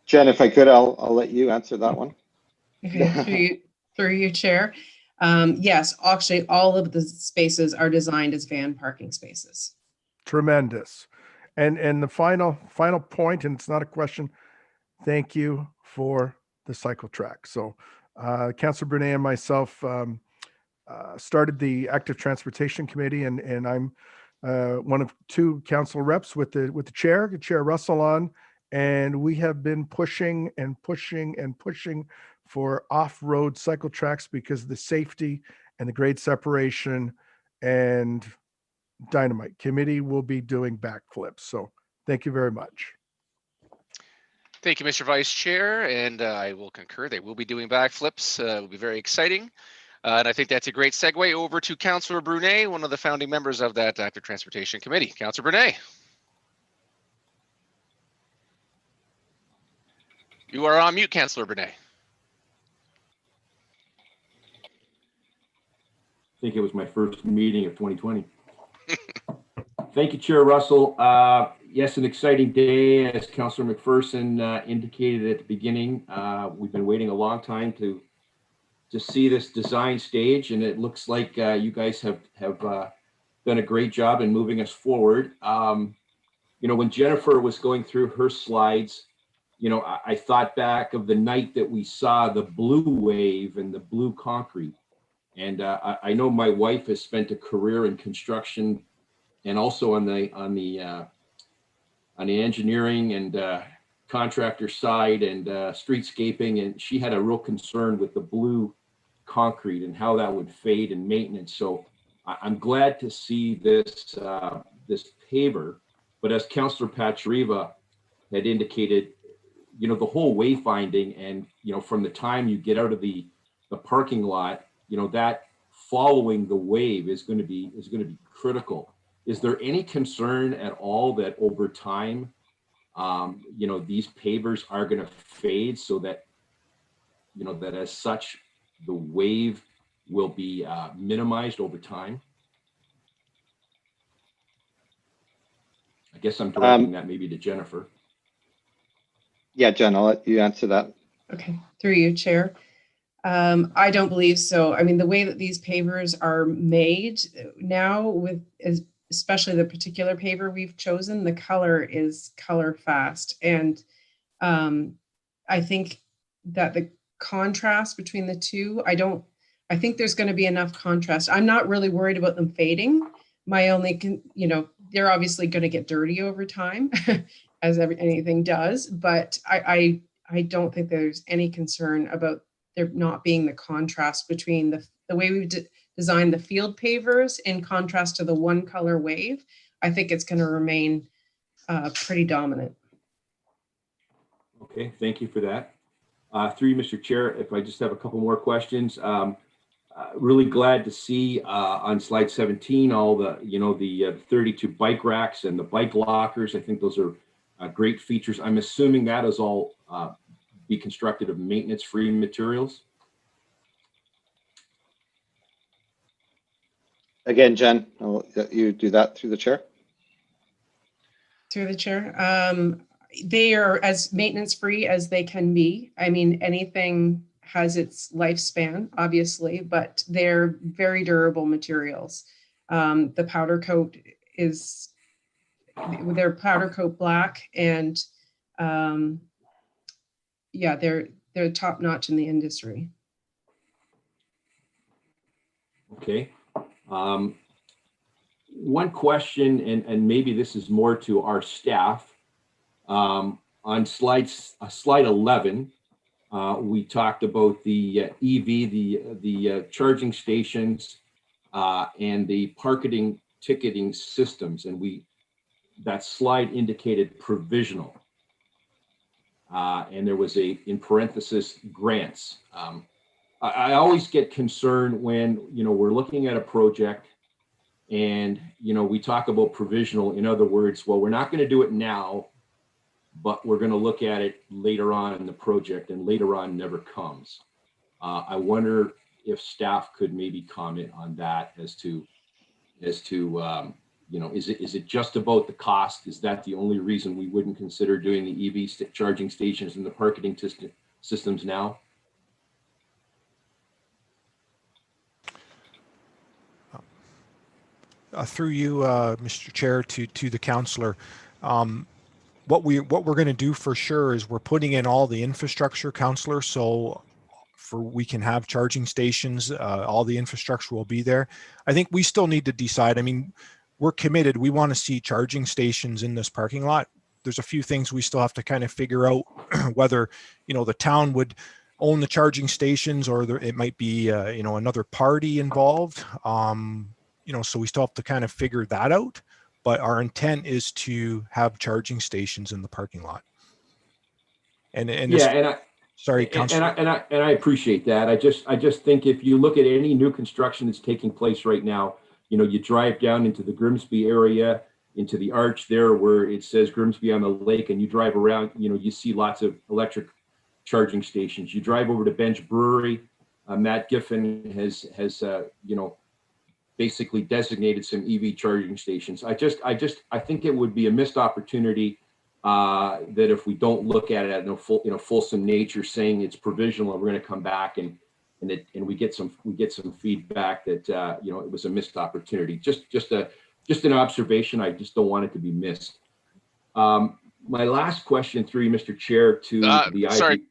Jen, if I could, I'll let you answer that one. Okay, through you, Chair. Yes, actually, all of the spaces are designed as van parking spaces. Tremendous. And the final point, and it's not a question, thank you for the cycle track. So Councillor Bernay and myself started the Active Transportation Committee, and I'm one of two council reps with the chair Russell on, and we have been pushing and pushing and pushing for off-road cycle tracks because of the safety and the grade separation, and dynamite. Committee will be doing backflips. So thank you very much. Thank you, Mr. Vice Chair, and I will concur. They will be doing backflips. It will be very exciting. And I think that's a great segue over to Councillor Bernay, one of the founding members of that Active Transportation Committee. Councillor Bernay. You are on mute, Councillor Bernay. I think it was my first meeting of 2020. Thank you, Chair Russell. Yes, an exciting day, as Councillor McPherson indicated at the beginning. We've been waiting a long time to see this design stage, and it looks like you guys have done a great job in moving us forward. You know, when Jennifer was going through her slides, you know, I thought back of the night that we saw the blue wave and the blue concrete. And I know my wife has spent a career in construction and also on the engineering and contractor side and streetscaping, and she had a real concern with the blue concrete and how that would fade in maintenance. So I'm glad to see this this paver, but as Councillor Pachariva had indicated, you know, the whole wayfinding, and you know, from the time you get out of the parking lot, you know, that following the wave is going to be critical. Is there any concern at all that over time, you know, these pavers are going to fade, so that, you know, that as such the wave will be minimized over time? I guess I'm directing that maybe to Jennifer. Yeah, Jen, I'll let you answer that. Okay, through you, Chair. I don't believe so. I mean, the way that these pavers are made now, especially the particular paver we've chosen, the color is color fast. And I think that the contrast between the two, I think there's going to be enough contrast. I'm not really worried about them fading. My only, you know, they're obviously going to get dirty over time as anything does, but I don't think there's any concern about there not being the contrast between the way we've designed the field pavers in contrast to the one color wave. I think it's going to remain pretty dominant. Okay, thank you for that. Through you, Mr. Chair, if I just have a couple more questions. Really glad to see on slide 17 all the, you know, the 32 bike racks and the bike lockers. I think those are great features. I'm assuming that is all be constructed of maintenance-free materials. Again, Jen, I'll let you do that through the chair. Through the chair. They are as maintenance-free as they can be. I mean, anything has its lifespan, obviously, but they're very durable materials. The powder coat is, they're powder coat black, and yeah, they're top notch in the industry. Okay. One question, and maybe this is more to our staff. On slide 11, we talked about the EV, the charging stations, and the parking ticketing systems, and that slide indicated provisional. and there was in parenthesis, grants. I always get concerned when, we're looking at a project and, we talk about provisional. In other words, well, we're not going to do it now, but we're going to look at it later on in the project, and later on never comes. I wonder if staff could maybe comment on that as to is it just about the cost? Is that the only reason we wouldn't consider doing the EV charging stations and the parking systems now? Through you, Mr. Chair, to the councillor, what we're going to do for sure is we're putting in all the infrastructure, councillor, so we can have charging stations. All the infrastructure will be there. I think we still need to decide. I mean, we're committed. We want to see charging stations in this parking lot. There's a few things we still have to kind of figure out whether, the town would own the charging stations, or it might be, another party involved. So we still have to kind of figure that out. But our intent is to have charging stations in the parking lot. Sorry, Councillor. And I appreciate that. I just think if you look at any new construction that's taking place right now, you drive down into the Grimsby area, into the arch there where it says Grimsby on the Lake, and you drive around, you see lots of electric charging stations. You drive over to Bench Brewery, Matt Giffen has basically designated some EV charging stations. I think it would be a missed opportunity that if we don't look at it in a fulsome nature, saying it's provisional and we're going to come back and we get some feedback that it was a missed opportunity. Just an observation. I just don't want it to be missed. My last question through you, Mr. Chair, to the sorry,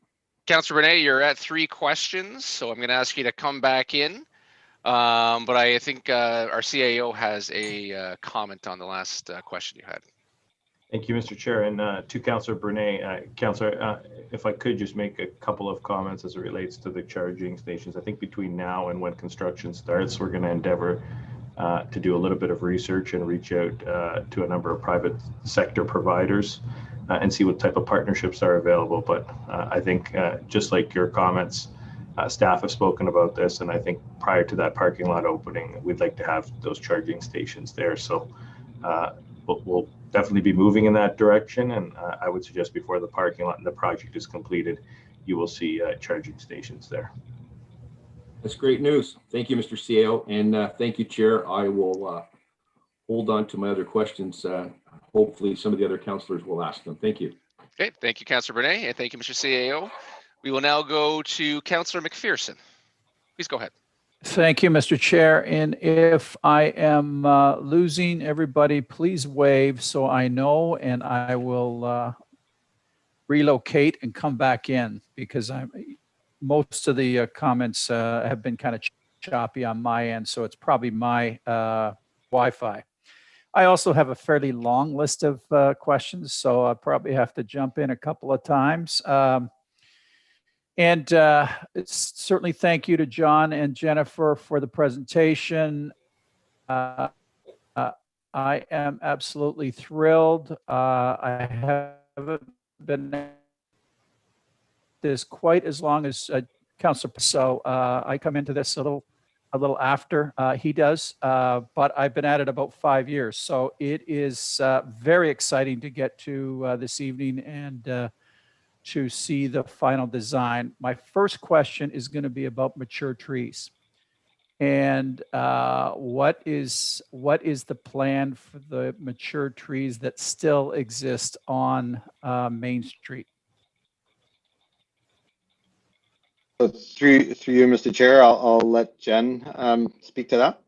Councillor Bernay, you're at 3 questions, so I'm going to ask you to come back in. But I think our CAO has a comment on the last question you had. Thank you, Mr. Chair. And to Councillor Bernay, Councillor, if I could just make a couple of comments as it relates to the charging stations. I think between now and when construction starts, we're going to endeavor to do a little bit of research and reach out to a number of private sector providers and see what type of partnerships are available. But I think just like your comments, staff have spoken about this, and I think prior to that parking lot opening, we'd like to have those charging stations there. So we'll definitely be moving in that direction, and I would suggest before the parking lot and the project is completed, you will see charging stations there. That's great news. Thank you, Mr. CAO, and thank you, Chair. I will hold on to my other questions. Hopefully some of the other councillors will ask them. Thank you. Okay, thank you, Councillor Bernay, and thank you, Mr. CAO. We will now go to Councillor McPherson. Please go ahead. Thank you, Mr. Chair. And if I am losing everybody, please wave so I know, and I will relocate and come back in, because most of the comments have been kind of choppy on my end, so it's probably my Wi-Fi. I also have a fairly long list of questions, so I'll probably have to jump in a couple of times. And certainly thank you to John and Jennifer for the presentation. I am absolutely thrilled. I haven't been this quite as long as Councillor, so I come into this a little after he does, but I've been at it about 5 years. So it is very exciting to get to this evening and to see the final design. My first question is going to be about mature trees. And what is the plan for the mature trees that still exist on Main Street? So through you, Mr. Chair, I'll let Jen speak to that.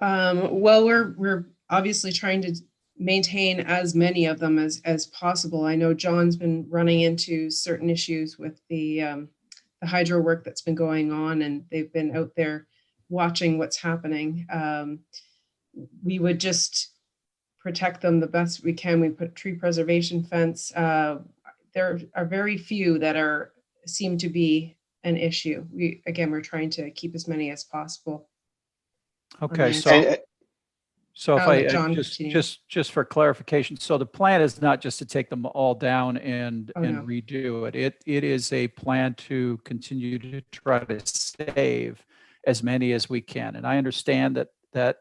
Well, we're obviously trying to maintain as many of them as possible. I know John's been running into certain issues with the hydro work that's been going on, and they've been out there watching what's happening. We would just protect them the best we can. We put tree preservation fence. There are very few that seem to be an issue. We're trying to keep as many as possible. Okay, so So if I'll let I John just continue. just for clarification, so the plan is not just to take them all down and Oh, no. redo it. It is a plan to continue to try to save as many as we can. And I understand that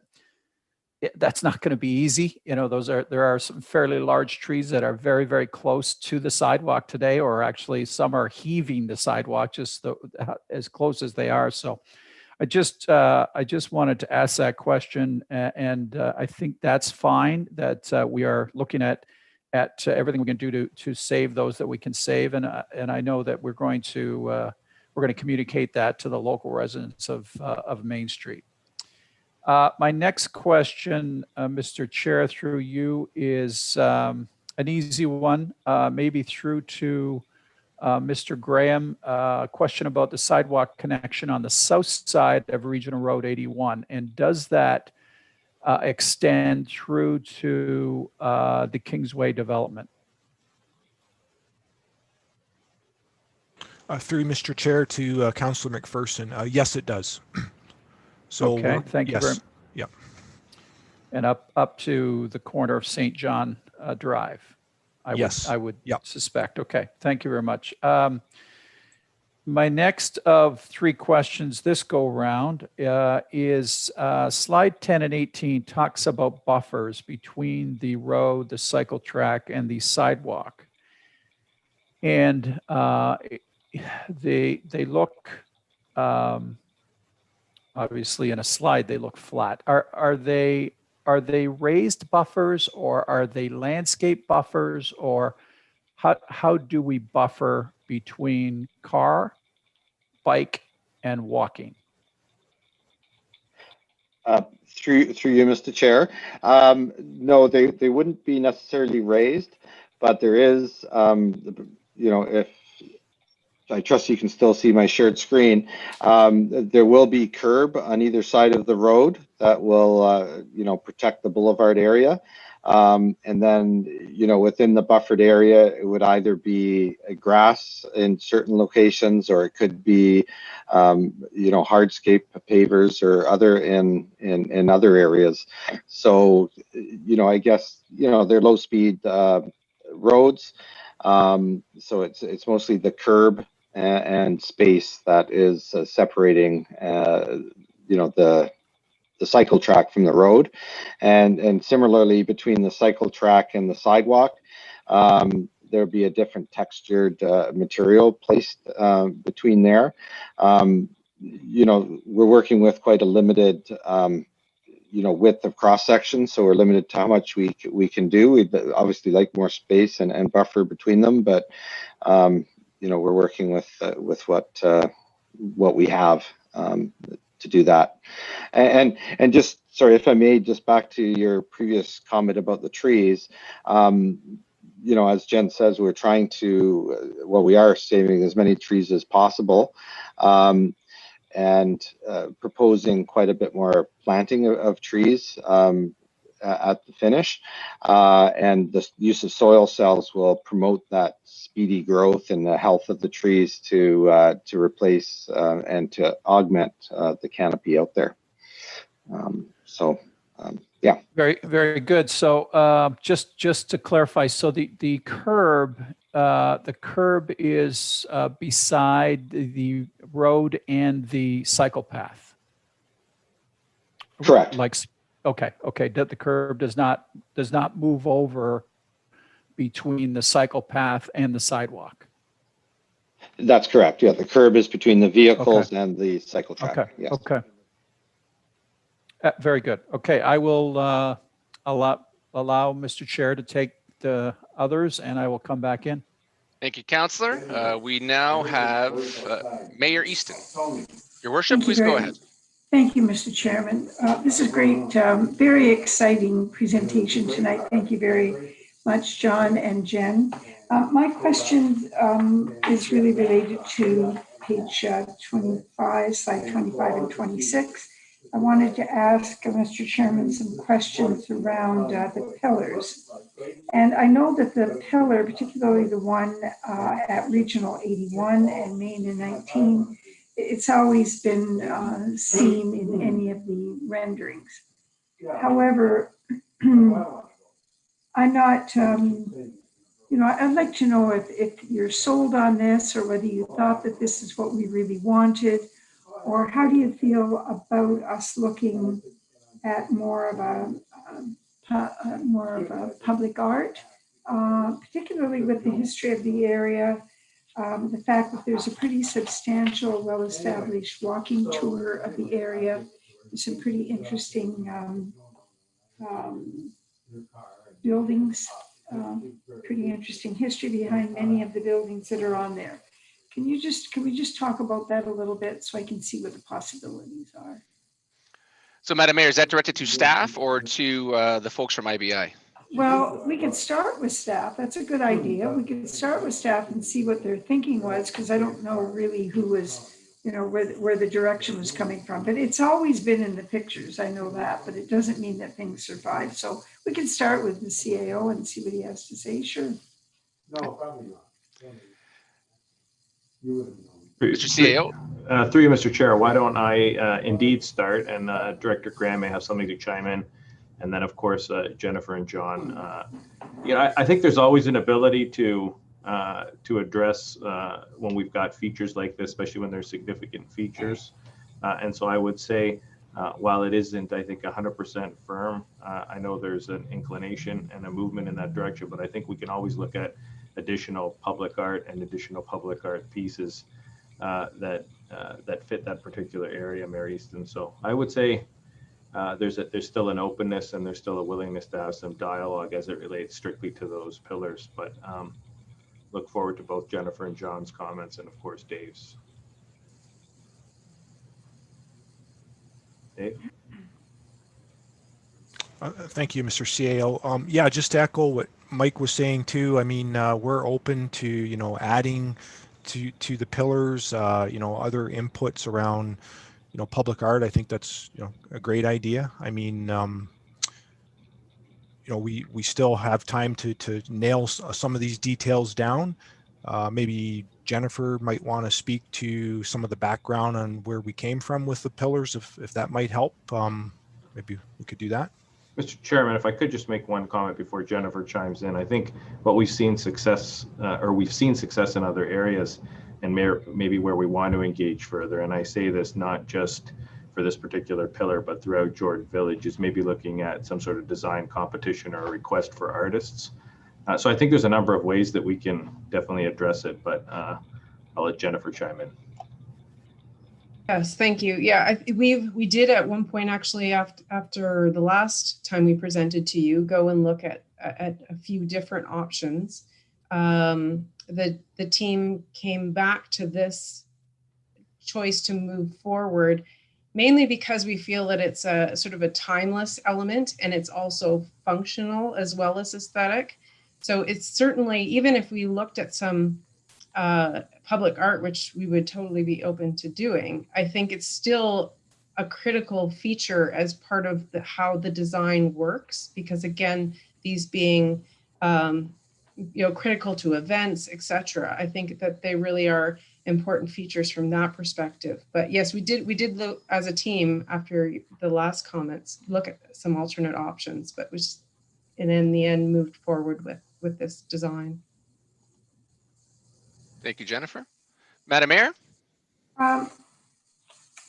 that's not going to be easy. You know, there are some fairly large trees that are very, very close to the sidewalk today, or actually some are heaving the sidewalk just as close as they are. So I just wanted to ask that question, and I think that's fine. That we are looking at everything we can do to save those that we can save, and I know that we're going to communicate that to the local residents of Main Street. My next question, Mr. Chair, through you, is an easy one, maybe through to Mr. Graham. Question about the sidewalk connection on the south side of Regional Road 81, and does that extend through to the Kingsway development? Through Mr. Chair to Councillor McPherson. Yes, it does. So okay, thank you very much. Yep. And up to the corner of St. John Drive. I would Yep. suspect. Okay, thank you very much. My next of three questions this go round is slide 10 and 18 talks about buffers between the road, the cycle track, and the sidewalk. And they look, obviously in a slide, they look flat. Are they raised buffers, or are they landscape buffers, or how do we buffer between car, bike, and walking? Through you, Mr. Chair. No, they wouldn't be necessarily raised, but there is, if I trust you can still see my shared screen. There will be curb on either side of the road that will, protect the boulevard area. And then, within the buffered area, it would either be grass in certain locations, or it could be, hardscape pavers or other in other areas. So, I guess, they're low speed roads. So it's mostly the curb and space that is separating, the cycle track from the road, and similarly between the cycle track and the sidewalk, there'll be a different textured material placed between there. We're working with quite a limited width of cross section, so we're limited to how much we can do. We'd obviously like more space and buffer between them, but we're working with what we have to do that. And just, sorry, if I may, just back to your previous comment about the trees. As Jen says, we're trying to, we are saving as many trees as possible. And proposing quite a bit more planting of trees at the finish. And the use of soil cells will promote that speedy growth and the health of the trees to replace and to augment the canopy out there. Yeah. Very, very good. So just to clarify, so the curb is beside the road and the cycle path. Correct. Okay. That the curb does not move over between the cycle path and the sidewalk. That's correct. Yeah, the curb is between the vehicles and the cycle track. Okay. Yes. Okay. Very good. Okay, I will allow Mr. Chair to take the others, and I will come back in. Thank you, Councillor. We now have Mayor Easton. Your Worship, please go ahead. Thank you, Mr. Chairman. This is great. Very exciting presentation tonight. Thank you very much, John and Jen. My question is really related to page 25, slide 25 and 26. I wanted to ask Mr. Chairman some questions around the pillars. And I know that the pillar, particularly the one at Regional 81 and Main and 19, it's always been seen in any of the renderings. However, I'm not, I'd like to know if you're sold on this, or whether you thought that this is what we really wanted, or how do you feel about us looking at more of a public art, particularly with the history of the area, the fact that there's a pretty substantial, well-established walking tour of the area, some pretty interesting buildings, pretty interesting history behind many of the buildings that are on there. Can we just talk about that a little bit so I can see what the possibilities are? So, Madam Mayor, is that directed to staff or to the folks from IBI? Well, we could start with staff. That's a good idea. We could start with staff and see what their thinking was, because I don't know really who was, where the direction was coming from. But it's always been in the pictures. I know that, but it doesn't mean that things survive. So we can start with the CAO and see what he has to say. Sure. No, probably not. Mr. CAO? Through you, Mr. Chair, why don't I indeed start, and Director Graham may have something to chime in, and then of course Jennifer and John. I think there's always an ability to address when we've got features like this, especially when there's significant features. And so I would say, while it isn't, I think 100% firm, I know there's an inclination and a movement in that direction, but I think we can always look at additional public art and additional public art pieces that fit that particular area, Mary Easton. So I would say there's still an openness, and there's still a willingness to have some dialogue as it relates strictly to those pillars. But look forward to both Jennifer and John's comments, and of course Dave's. Dave? Thank you, Mr. CAO. Yeah, just to echo what Mike was saying too. I mean, we're open to adding to the pillars, other inputs around public art. I think that's a great idea. I mean, we still have time to nail some of these details down. Maybe Jennifer might want to speak to some of the background on where we came from with the pillars, if that might help. Maybe we could do that. Mr. Chairman, if I could just make one comment before Jennifer chimes in. I think what we've seen success in other areas, and maybe where we want to engage further, and I say this not just for this particular pillar, but throughout Jordan Village, is maybe looking at some sort of design competition or a request for artists. So I think there's a number of ways that we can definitely address it, but I'll let Jennifer chime in. Yes, thank you. Yeah, we did at one point, actually, after the last time we presented to you, go and look at a few different options. The team came back to this choice to move forward, mainly because we feel that it's a sort of a timeless element, and it's also functional as well as aesthetic. So it's certainly, even if we looked at some public art, which we would totally be open to doing, I think it's still a critical feature as part of how the design works, because again, these being critical to events, etc. I think that they really are important features from that perspective. But yes, we did look as a team after the last comments, look at some alternate options, but and in the end moved forward with this design. Thank you, Jennifer. Madam Mayor?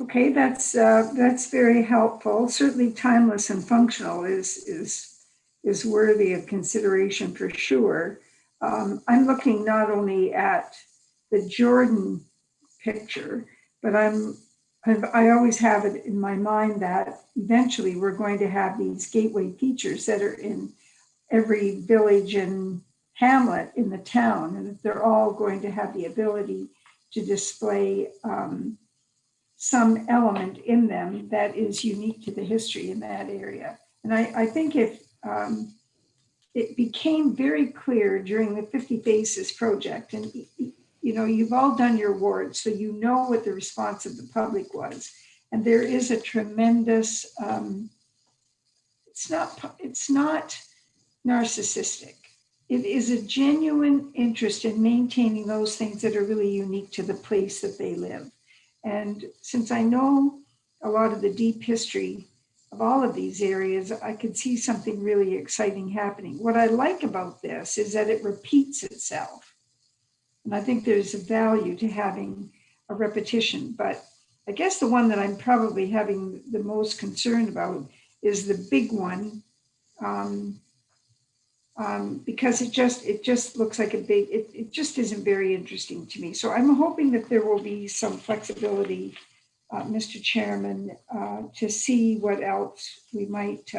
Okay, that's very helpful. Certainly timeless and functional is worthy of consideration for sure. I'm looking not only at the Jordan picture, but I always have it in my mind that eventually we're going to have these gateway features that are in every village and hamlet in the town, and they're all going to have the ability to display some element in them that is unique to the history in that area. And I think if it became very clear during the 50 Faces project, and you've all done your wards, so you know what the response of the public was. And there is a tremendous, it's not narcissistic. It is a genuine interest in maintaining those things that are really unique to the place that they live. And since I know a lot of the deep history all of these areas, I could see something really exciting happening. What I like about this is that it repeats itself. And I think there's a value to having a repetition. But I guess the one that I'm probably having the most concern about is the big one, because it just looks like a big, it just isn't very interesting to me. So I'm hoping that there will be some flexibility, Mr. Chairman, to see what else we might,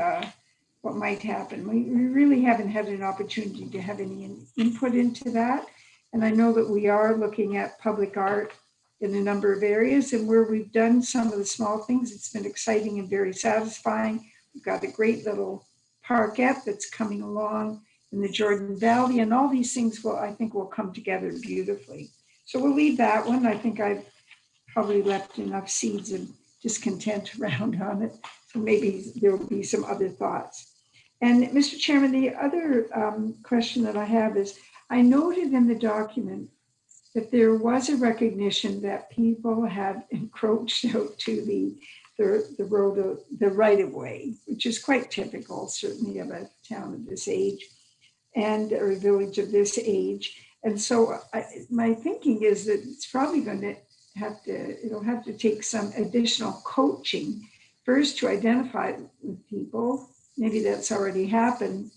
what might happen. We really haven't had an opportunity to have any input into that. And I know that we are looking at public art in a number of areas, and where we've done some of the small things, it's been exciting and very satisfying. We've got a great little parkette that's coming along in the Jordan Valley, and all these things I think will come together beautifully. So we'll leave that one. I think I've probably left enough seeds of discontent around on it. So maybe there will be some other thoughts. And Mr. Chairman, the other question that I have is, I noted in the document that there was a recognition that people had encroached out to the road, the right of way, which is quite typical, certainly of a town of this age or a village of this age. And so my thinking is that it's probably going to it'll have to take some additional coaching first to identify with people. Maybe that's already happened.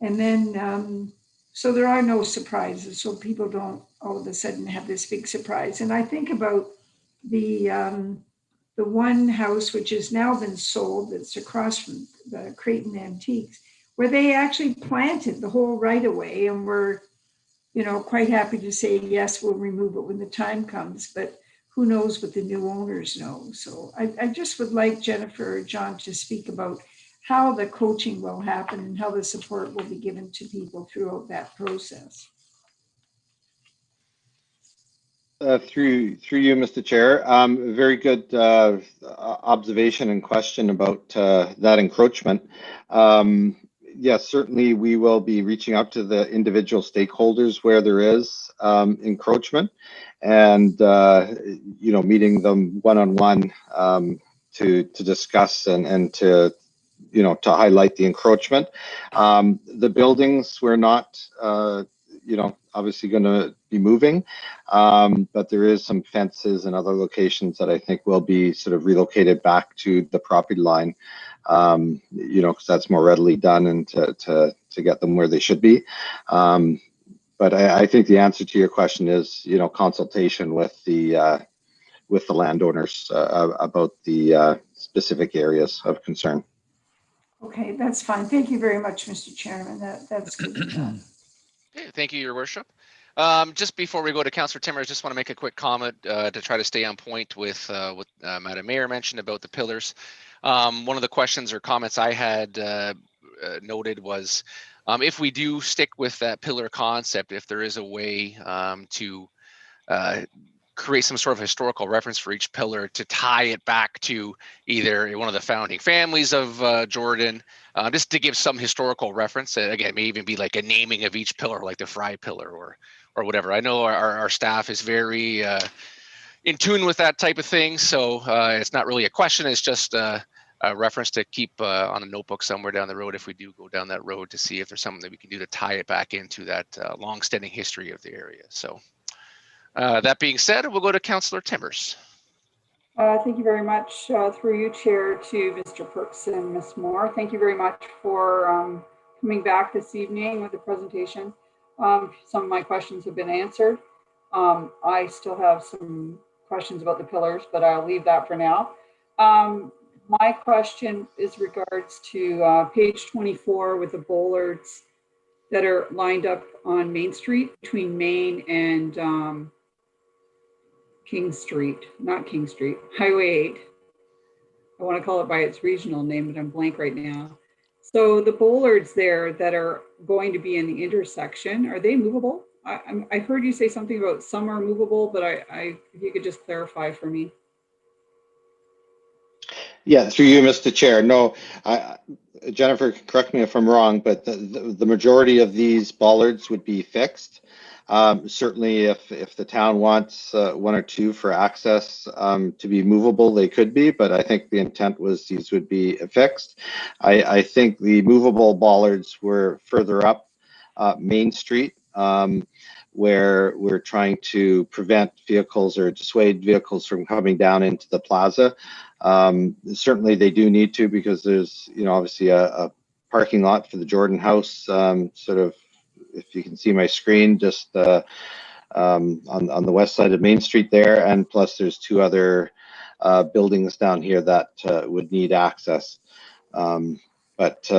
And then, so there are no surprises. So people don't all of a sudden have this big surprise. And I think about the one house, which has now been sold, that's across from the Creighton Antiques, where they actually planted the whole right of way and were, quite happy to say, yes, we'll remove it when the time comes, but who knows what the new owners know. So I just would like Jennifer or John to speak about how the coaching will happen and how the support will be given to people throughout that process. Through you, Mr. Chair. Very good observation and question about that encroachment. Yes, certainly we will be reaching out to the individual stakeholders where there is encroachment, and meeting them one-on-one to discuss and to to highlight the encroachment. The buildings we're not obviously going to be moving, but there is some fences and other locations that I think will be sort of relocated back to the property line, because that's more readily done, and to get them where they should be. But I think the answer to your question is, consultation with the landowners about the specific areas of concern. Okay, that's fine. Thank you very much, Mr. Chairman. That's good. Okay, thank you, Your Worship. Just before we go to Councillor Timmer, I just want to make a quick comment to try to stay on point with what Madam Mayor mentioned about the pillars. One of the questions or comments I had noted was, if we do stick with that pillar concept, if there is a way to create some sort of historical reference for each pillar to tie it back to either one of the founding families of Jordan, just to give some historical reference. Again, may even be like a naming of each pillar, like the Fry pillar or whatever. I know our staff is very in tune with that type of thing, so it's not really a question. It's just a reference to keep on a notebook somewhere down the road if we do go down that road, to see if there's something that we can do to tie it back into that long-standing history of the area. So that being said, we'll go to Councillor Timbers. Thank you very much, through you, Chair, to Mr. Perks and Ms. Moore. Thank you very much for coming back this evening with the presentation. Some of my questions have been answered. I still have some questions about the pillars, but I'll leave that for now. My question is regards to page 24 with the bollards that are lined up on Main Street between Main and King Street, not King Street, Highway 8. I want to call it by its regional name, but I'm blank right now. So the bollards there that are going to be in the intersection, are they movable? I heard you say something about some are movable, but if you could just clarify for me. Yeah, through you, Mr. Chair. No, Jennifer, correct me if I'm wrong, but the majority of these bollards would be fixed. Certainly, if the town wants one or two for access to be movable, they could be, but I think the intent was these would be fixed. I think the movable bollards were further up Main Street, where we're trying to prevent vehicles or dissuade vehicles from coming down into the plaza. Certainly they do need to, because there's, obviously a parking lot for the Jordan House, sort of, if you can see my screen, just on the west side of Main Street there, and plus there's two other buildings down here that would need access. But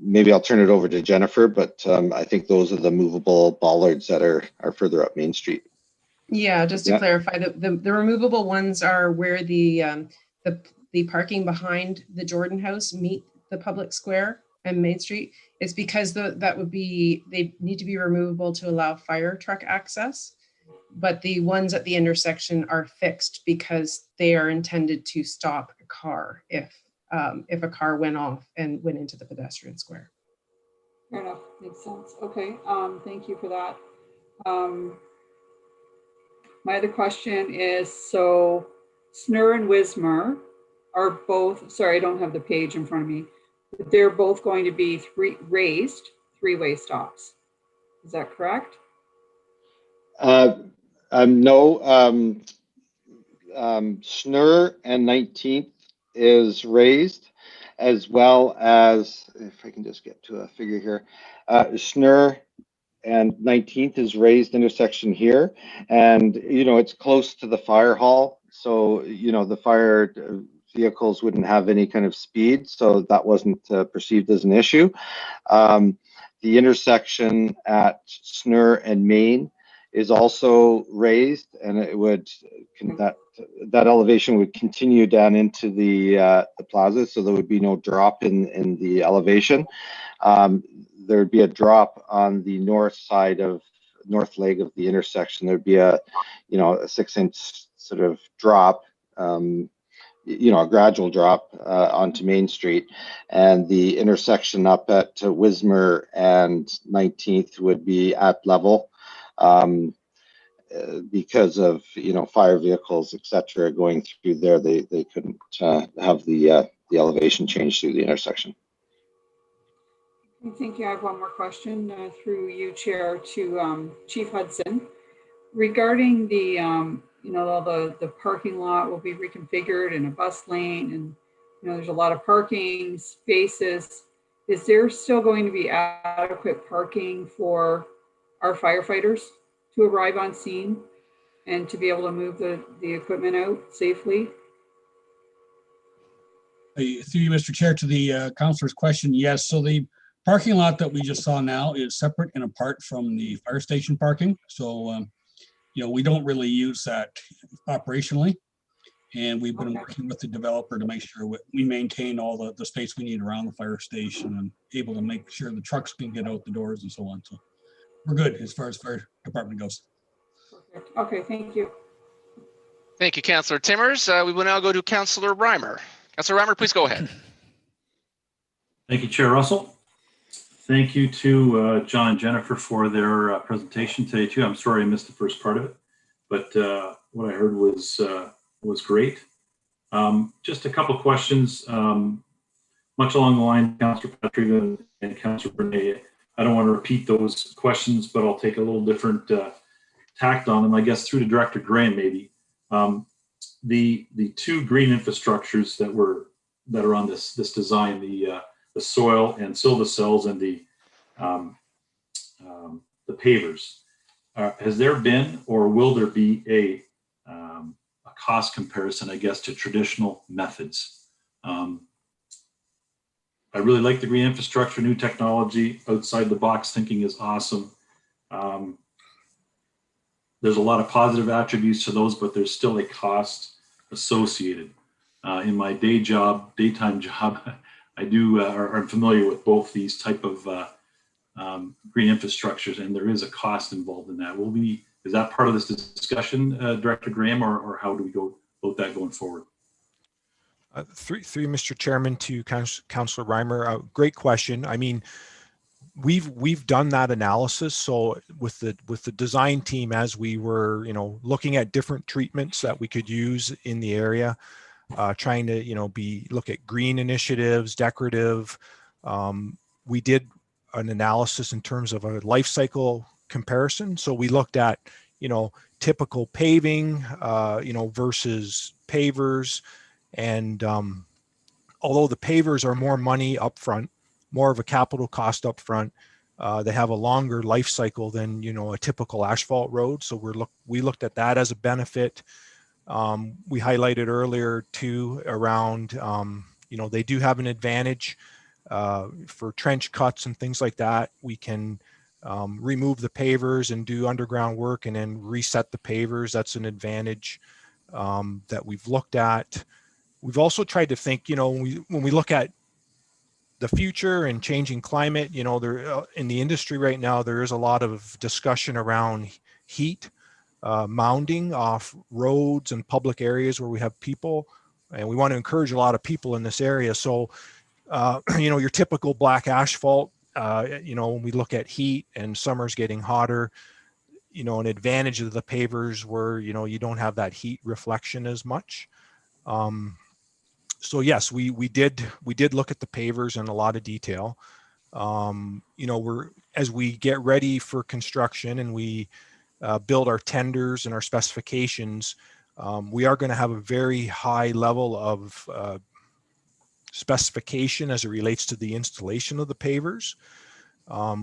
maybe I'll turn it over to Jennifer, but I think those are the movable bollards that are further up Main Street. Yeah, just to clarify, the removable ones are where the parking behind the Jordan House meet the public square and Main Street. It's because they need to be removable to allow fire truck access. But the ones at the intersection are fixed because they are intended to stop a car if a car went off and went into the pedestrian square. Fair enough, makes sense. Okay, thank you for that. My other question is, so Snur and Wismar are both, sorry, I don't have the page in front of me, but they're both going to be raised three-way stops. Is that correct? No, Snur and 19th is raised, as well as, if I can just get to a figure here, Snur and 19th is raised intersection here, and it's close to the fire hall, so the fire vehicles wouldn't have any kind of speed, so that wasn't perceived as an issue. The intersection at Snur and Main is also raised, and it would that elevation would continue down into the plaza, so there would be no drop in the elevation. There would be a drop on the north leg of the intersection. There'd be a 6-inch sort of drop, a gradual drop onto Main Street, and the intersection up at Wismar and 19th would be at level. Because of fire vehicles, etc., going through there, they couldn't have the elevation change through the intersection. I think I have one more question through you, Chair, to Chief Hudson regarding the the parking lot will be reconfigured in a bus lane, and there's a lot of parking spaces. Is there still going to be adequate parking for our firefighters to arrive on scene and to be able to move the equipment out safely? Through you, Mr. Chair, to the councillor's question, yes. So the parking lot that we just saw now is separate and apart from the fire station parking. So, we don't really use that operationally. And we've been working with the developer to make sure we maintain all the space we need around the fire station and able to make sure the trucks can get out the doors and so on. So we're good as far as fire department goes. Perfect. Okay, thank you. Thank you, Councillor Timmers. We will now go to Councillor Reimer. Councillor Reimer, please go ahead. Thank you, Chair Russell. Thank you to John and Jennifer for their presentation today too. I'm sorry I missed the first part of it, but what I heard was great. Just a couple questions, much along the line of Councillor Patrick and Councillor Bernay. I don't want to repeat those questions, but I'll take a little different tact on them, I guess, through to Director Graham maybe. The two green infrastructures that are on this design, the soil and silva cells and the pavers. Has there been or will there be a cost comparison, I guess, to traditional methods? I really like the green infrastructure, new technology, outside the box thinking is awesome. There's a lot of positive attributes to those, but there's still a cost associated. In my daytime job, I do are familiar with both these type of green infrastructures, and there is a cost involved in that. Is that part of this discussion, Director Graham, or how do we go about that going forward? Through Mr. Chairman to Councillor Reimer, great question. I mean, we've done that analysis. So with the design team, as we were, looking at different treatments that we could use in the area, trying to, look at green initiatives, decorative. We did an analysis in terms of a life cycle comparison. So we looked at, typical paving, versus pavers. And although the pavers are more money upfront, more of a capital cost upfront, they have a longer life cycle than, a typical asphalt road. So we looked at that as a benefit. We highlighted earlier too around, they do have an advantage for trench cuts and things like that. We can remove the pavers and do underground work and then reset the pavers. That's an advantage that we've looked at. We've also tried to think, when we look at the future and changing climate, there in the industry right now, there is a lot of discussion around heat mounding off roads and public areas where we have people, and we want to encourage a lot of people in this area. So, your typical black asphalt, when we look at heat and summer's getting hotter, an advantage of the pavers where, you don't have that heat reflection as much. So yes, we did look at the pavers in a lot of detail. As we get ready for construction and we build our tenders and our specifications, we are going to have a very high level of specification as it relates to the installation of the pavers.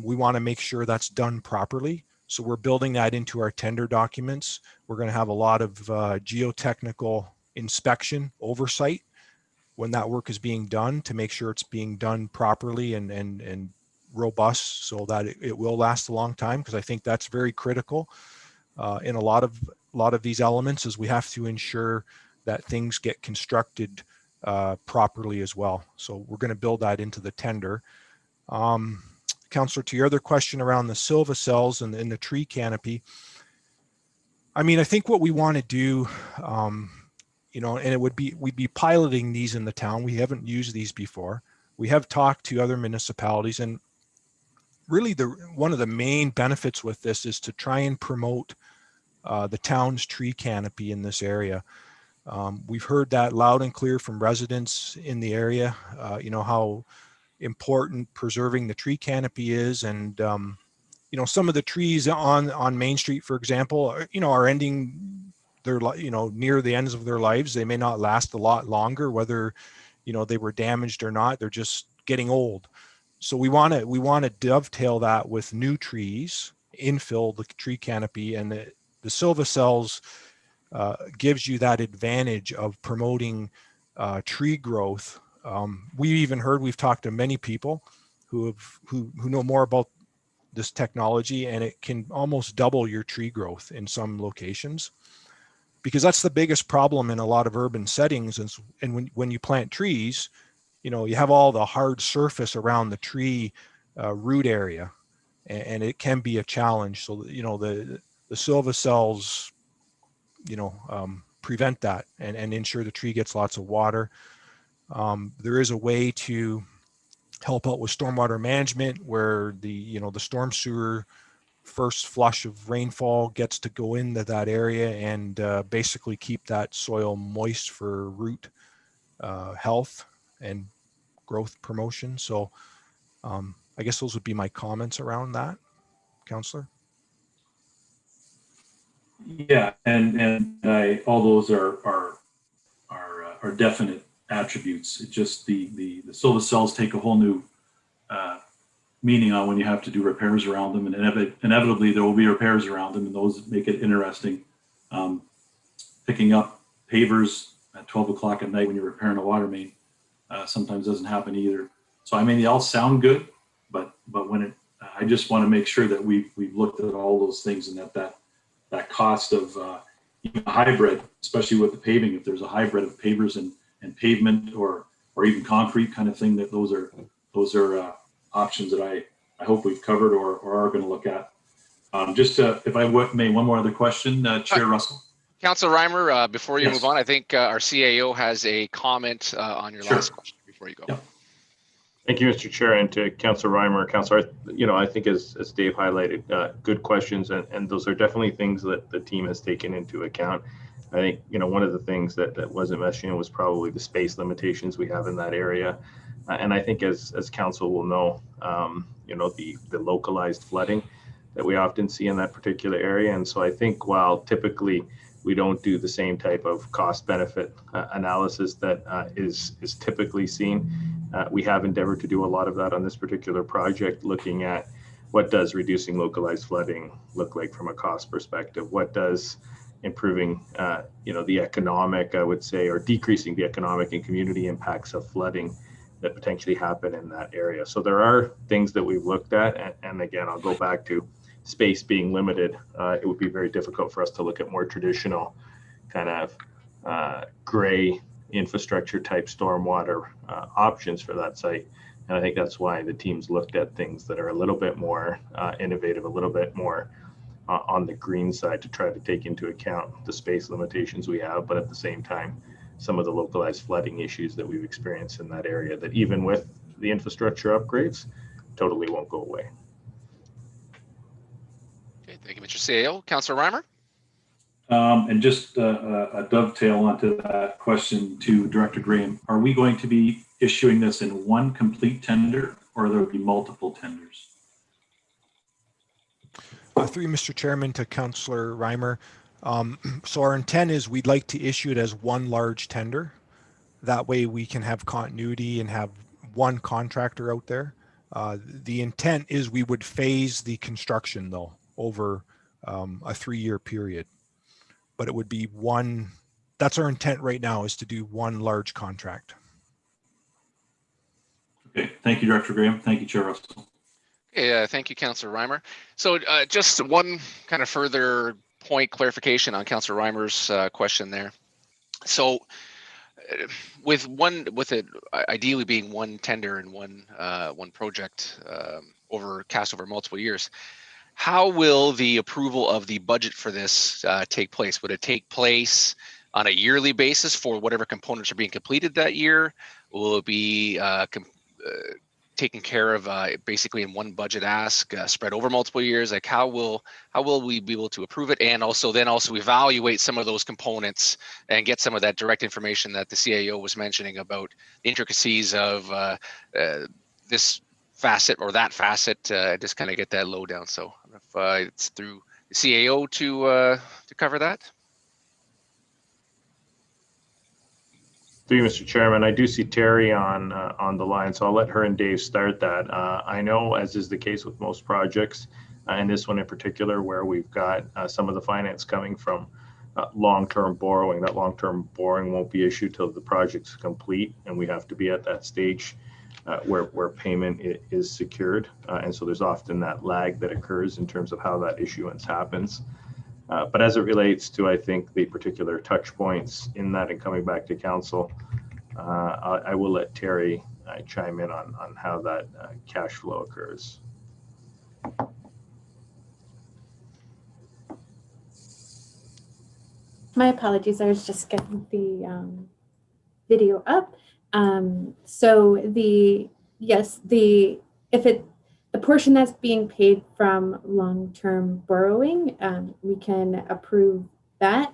We want to make sure that's done properly. So we're building that into our tender documents. We're going to have a lot of geotechnical inspection oversight when that work is being done to make sure it's being done properly and robust so that it will last a long time, because I think that's very critical in a lot of these elements, is we have to ensure that things get constructed properly as well. So we're going to build that into the tender. Councillor, to your other question around the silva cells and the tree canopy, I mean, I think what we want to do, and we'd be piloting these in the town. We haven't used these before. We have talked to other municipalities, and really one of the main benefits with this is to try and promote the town's tree canopy in this area. We've heard that loud and clear from residents in the area, how important preserving the tree canopy is. And, some of the trees on Main Street, for example, are ending their, near the ends of their lives. They may not last a lot longer, whether, they were damaged or not. They're just getting old. So we want to dovetail that with new trees, infill the tree canopy, and the silva cells gives you that advantage of promoting tree growth. We've talked to many people who know more about this technology, and it can almost double your tree growth in some locations, because that's the biggest problem in a lot of urban settings. And when you plant trees, you have all the hard surface around the tree root area, and it can be a challenge. So, the silva cells, prevent that and ensure the tree gets lots of water. There is a way to help out with stormwater management where the storm sewer first flush of rainfall gets to go into that area and basically keep that soil moist for root health and growth promotion. So I guess those would be my comments around that, Councillor. Yeah, and all those are definite attributes. It just the silva cells take a whole new meaning on when you have to do repairs around them, and inevitably there will be repairs around them, and those make it interesting. Picking up pavers at 12 o'clock at night when you're repairing a water main sometimes doesn't happen either. So I mean, they all sound good, but when I just want to make sure that we've looked at all those things, and that cost of even hybrid, especially with the paving, if there's a hybrid of pavers and pavement or even concrete kind of thing, that those are options that I hope we've covered or are going to look at. If I may, one more other question, Chair Russell. Councillor Reimer, before you Yes. move on, I think our CAO has a comment on your Sure. last question before you go. Yep. Thank you, Mr. Chair, and to Councillor Reimer. Councillor, I think as Dave highlighted, good questions, and those are definitely things that the team has taken into account. I think, one of the things that wasn't mentioned was probably the space limitations we have in that area. And I think as council will know, the localized flooding that we often see in that particular area. And so I think while typically we don't do the same type of cost benefit analysis that is typically seen, we have endeavored to do a lot of that on this particular project, looking at what does reducing localized flooding look like from a cost perspective? What does improving, the economic, I would say, or decreasing the economic and community impacts of flooding that potentially happen in that area? So there are things that we've looked at. And again, I'll go back to space being limited. It would be very difficult for us to look at more traditional kind of gray infrastructure type stormwater options for that site. And I think that's why the teams looked at things that are a little bit more innovative, a little bit more on the green side, to try to take into account the space limitations we have, but at the same time, some of the localized flooding issues that we've experienced in that area that even with the infrastructure upgrades, totally won't go away. Okay, thank you, Mr. CAO. Councillor Reimer? And just a dovetail onto that question to Director Graham, are we going to be issuing this in one complete tender, or there will be multiple tenders? Through you, Mr. Chairman, to Councillor Reimer. So our intent is we'd like to issue it as one large tender. That way we can have continuity and have one contractor out there. The intent is we would phase the construction, though, over a 3-year period. But it would be one, that's our intent right now, is to do one large contract. Okay, thank you, Director Graham. Thank you, Chair Russell. Okay, thank you, Councillor Reimer. So just one kind of further point clarification on Councillor Reimer's question there. So with it ideally being one tender and one project cast over multiple years, how will the approval of the budget for this take place? Would it take place on a yearly basis for whatever components are being completed that year? Will it be taken care of basically in one budget ask spread over multiple years? Like how will we be able to approve it, and also evaluate some of those components and get some of that direct information that the CAO was mentioning about the intricacies of this facet or that facet, just kind of get that lowdown. So if it's through the CAO to cover that. Through you, Mr. Chairman, I do see Terry on the line, so I'll let her and Dave start that. I know, as is the case with most projects, and this one in particular, where we've got some of the finance coming from long-term borrowing. That long-term borrowing won't be issued till the project's complete, and we have to be at that stage where payment is secured. And so there's often that lag that occurs in terms of how that issuance happens. But as it relates to, I think, the particular touch points in that and coming back to council, I will let Terry chime in on how that cash flow occurs. My apologies, I was just getting the video up. So the portion that's being paid from long-term borrowing, we can approve that.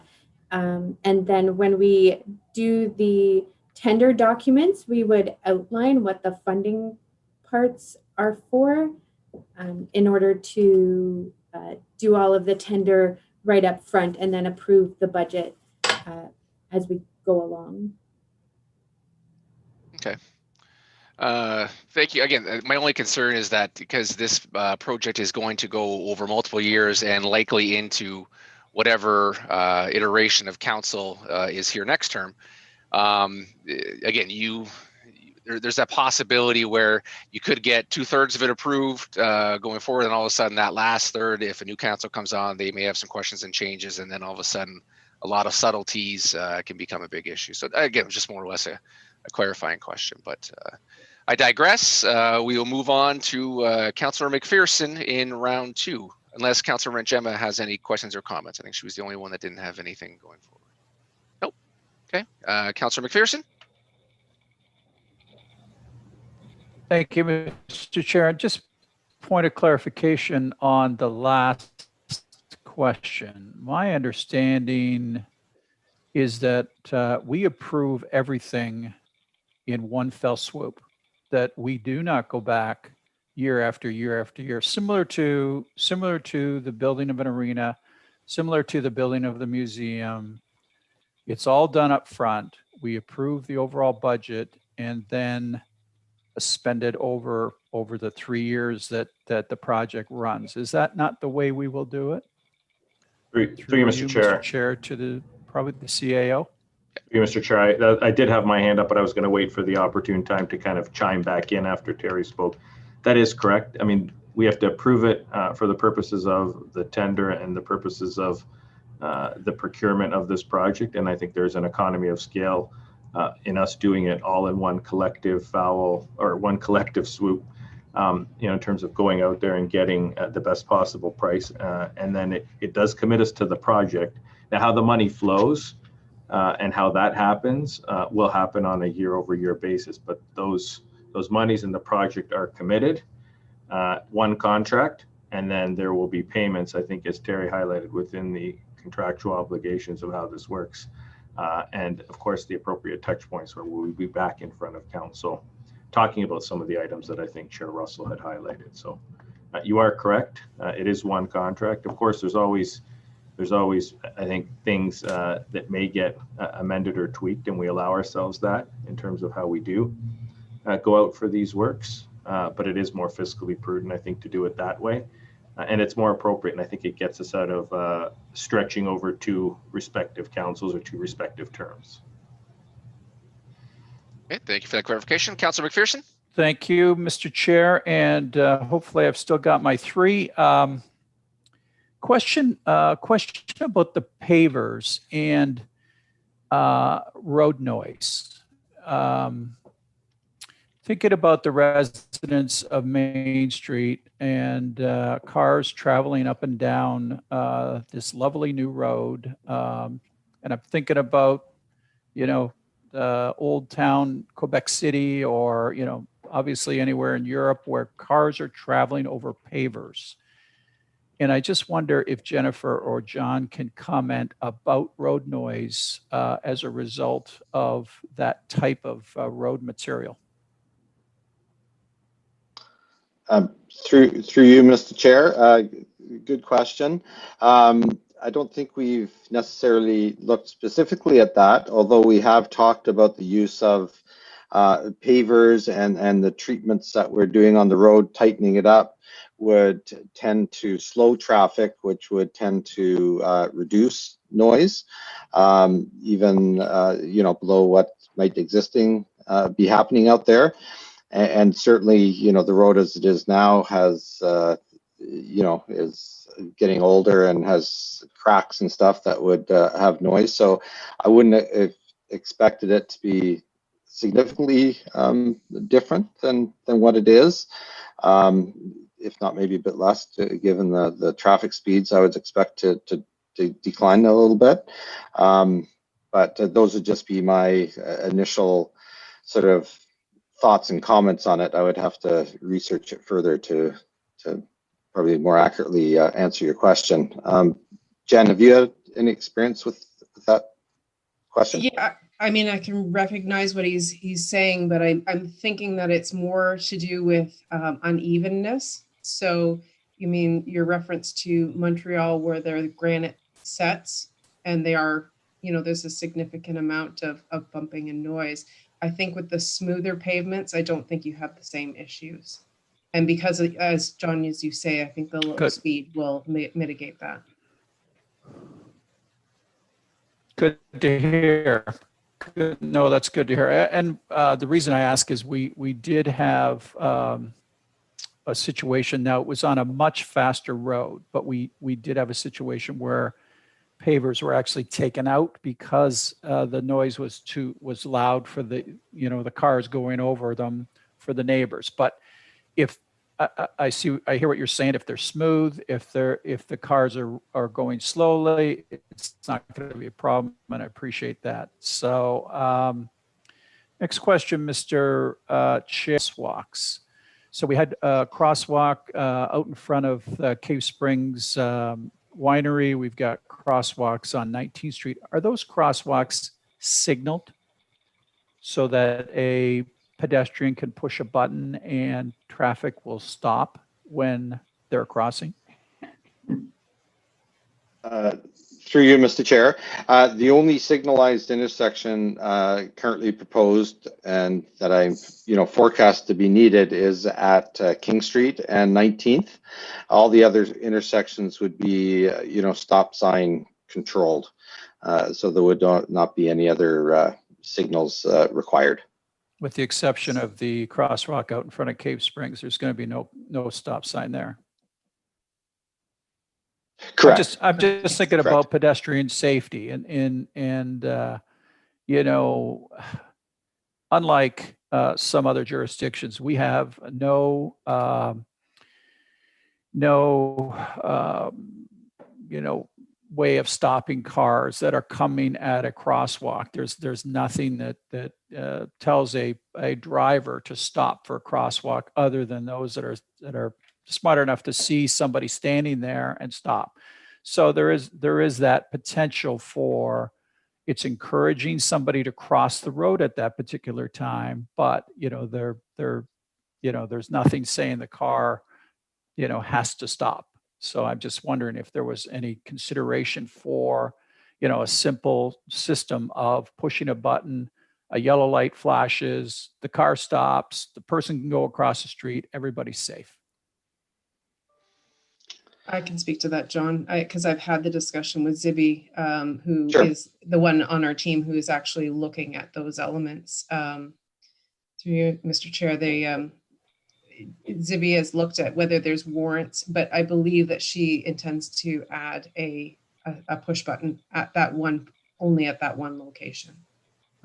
And then when we do the tender documents, we would outline what the funding parts are for in order to do all of the tender right up front and then approve the budget as we go along. Okay. Thank you. Again, my only concern is that because this project is going to go over multiple years and likely into whatever iteration of council is here next term, again, there's that possibility where you could get 2/3 of it approved going forward, and all of a sudden that last third, if a new council comes on, they may have some questions and changes, and then all of a sudden a lot of subtleties can become a big issue. So again, it was just more or less a clarifying question, but I digress. We will move on to Councillor McPherson in round 2, unless Councillor Renchema has any questions or comments. I think she was the only one that didn't have anything going forward. Nope. Okay. Councillor McPherson. Thank you, Mr. Chair. Just point of clarification on the last question. My understanding is that we approve everything in one fell swoop, that we do not go back year after year after year, similar to the building of an arena, similar to the building of the museum. It's all done up front. We approve the overall budget and then spend it over the 3 years that the project runs. Is that not the way we will do it? Through you, Mr. Chair. Mr. Chair, to probably the CAO. Through you, Mr. Chair, I did have my hand up, but I was going to wait for the opportune time to kind of chime back in after Terry spoke. That is correct. I mean, we have to approve it for the purposes of the tender and the purposes of the procurement of this project. And I think there's an economy of scale in us doing it all in one collective one collective swoop, in terms of going out there and getting the best possible price. And then it does commit us to the project. Now, how the money flows and how that happens will happen on a year-over-year basis. But those monies in the project are committed, one contract, and then there will be payments, I think, as Terry highlighted, within the contractual obligations of how this works. And of course, the appropriate touch points where we'll be back in front of council talking about some of the items that I think Chair Russell had highlighted. So you are correct. It is one contract. Of course, there's always, I think, things that may get amended or tweaked, and we allow ourselves that in terms of how we do go out for these works. But it is more fiscally prudent, I think, to do it that way. And it's more appropriate, and I think it gets us out of stretching over two respective councils or two respective terms. Okay, thank you for that clarification. Councillor McPherson. Thank you, Mr. Chair, and hopefully I've still got my three. Question about the pavers and road noise. Thinking about the residents of Main Street and cars traveling up and down this lovely new road. And I'm thinking about, Old Town, Quebec City, or, obviously anywhere in Europe where cars are traveling over pavers. And I just wonder if Jennifer or John can comment about road noise as a result of that type of road material. Through you, Mr. Chair, good question. I don't think we've necessarily looked specifically at that, although we have talked about the use of pavers and the treatments that we're doing on the road, tightening it up, would tend to slow traffic, which would tend to reduce noise, even below what might be happening out there. And certainly, the road as it is now has, is getting older and has cracks and stuff that would have noise. So I wouldn't have expected it to be significantly different than what it is. If not maybe a bit less, given the traffic speeds, I would expect to decline a little bit. But those would just be my initial sort of thoughts and comments on it. I would have to research it further to probably more accurately answer your question. Jen, have you had any experience with that question? Yeah, I mean, I can recognize what he's saying, but I'm thinking that it's more to do with unevenness. So you mean your reference to Montreal, where there are granite sets and they are, there's a significant amount of bumping and noise. I think with the smoother pavements, I don't think you have the same issues. And because, as John, as you say, I think the low speed will mitigate that. Good to hear. Good. No, that's good to hear. And the reason I ask is we did have a situation. Now, it was on a much faster road, but we did have a situation where pavers were actually taken out because the noise was loud for the cars going over them for the neighbors. But if I hear what you're saying, if they're smooth, if the cars are going slowly, it's not going to be a problem, and I appreciate that. So Next question, Mr. Chair. Crosswalks. So we had a crosswalk out in front of Cave Springs Winery. We've got crosswalks on 19th Street. Are those crosswalks signaled so that a pedestrian can push a button and traffic will stop when they're crossing? Through you, Mr. Chair. The only signalized intersection currently proposed and that I'm, forecast to be needed is at King Street and 19th. All the other intersections would be, stop sign controlled. So there would not be any other signals required. With the exception of the crosswalk out in front of Cave Springs, there's going to be no stop sign there. Correct. I'm just thinking Correct. about pedestrian safety and unlike some other jurisdictions, we have no way of stopping cars that are coming at a crosswalk. There's nothing that tells a driver to stop for a crosswalk other than those that are smart enough to see somebody standing there and stop. So there is that potential for it's encouraging somebody to cross the road at that particular time, but there's nothing saying the car has to stop. So I'm just wondering if there was any consideration for a simple system of pushing a button, a yellow light flashes, the car stops, the person can go across the street, everybody's safe. I can speak to that, John, because I've had the discussion with Zibby, who Sure. is the one on our team who is actually looking at those elements. Through you, Mr. Chair, Zibby has looked at whether there's warrants, but I believe that she intends to add a push button at only at that one location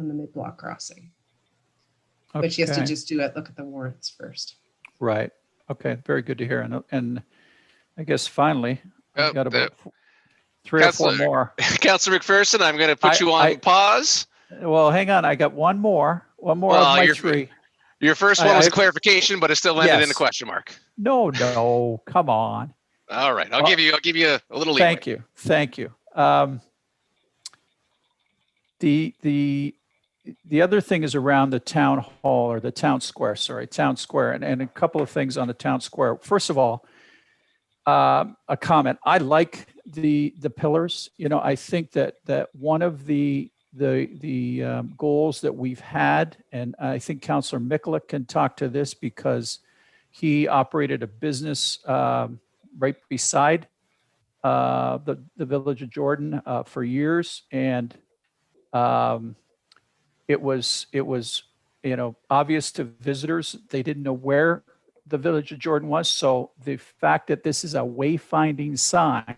on the mid-block crossing. Okay. But she has to just look at the warrants first. Right. Okay. Very good to hear. And I guess finally, I've got about 3 or 4 more. Councillor McPherson, I'm going to put you on pause. Well, hang on. I got one more of my 3. Your first one was a clarification, but it still ended in a question mark. No, come on. All right. I'll give you a little leeway. Thank you. The other thing is around the town hall or the town square, and a couple of things on the town square. First of all, a comment. I like the pillars. I think that one of the goals that we've had, and I think Councillor Mikulik can talk to this because he operated a business right beside the Village of Jordan for years, and it was obvious to visitors. They didn't know where the Village of Jordan was. So the fact that this is a wayfinding sign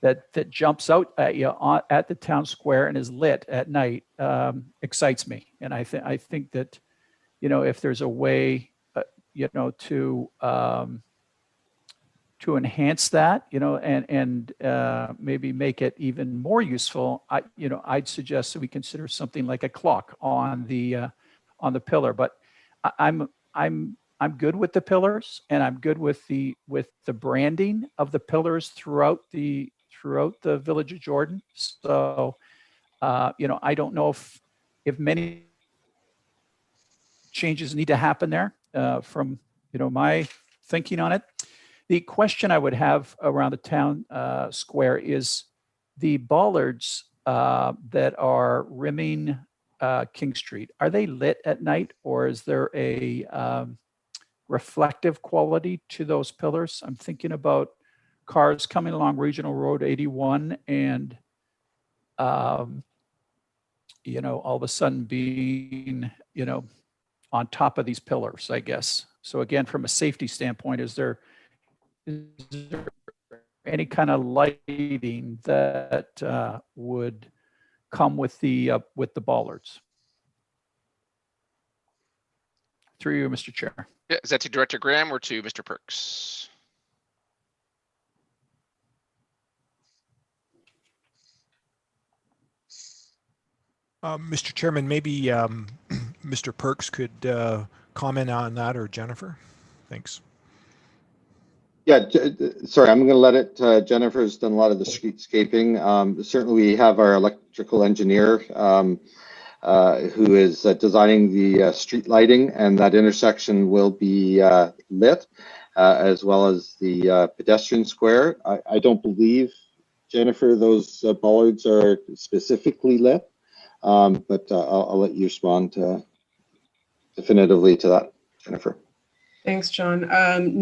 that jumps out at you at the town square and is lit at night excites me. And I think that, if there's a way, to enhance that, and maybe make it even more useful, I'd suggest that we consider something like a clock on the pillar. But I'm good with the pillars, and I'm good with the branding of the pillars throughout the Village of Jordan. So, I don't know if many changes need to happen there from my thinking on it. The question I would have around the town square is the bollards that are rimming King Street. Are they lit at night, or is there a reflective quality to those pillars? I'm thinking about cars coming along Regional Road 81 and, all of a sudden being, on top of these pillars, I guess. So again, from a safety standpoint, is there any kind of lighting that would come with the bollards? Through you, Mr. Chair. Yeah, is that to Director Graham or to Mr. Perks? Mr. Chairman, maybe Mr. Perks could comment on that, or Jennifer. Thanks. Yeah, sorry, I'm going to let it. Jennifer's done a lot of the streetscaping. Certainly, we have our electrical engineer who is designing the street lighting, and that intersection will be lit, as well as the pedestrian square. I don't believe, Jennifer, those bollards are specifically lit, but I'll let you respond definitively to that, Jennifer. Thanks, John.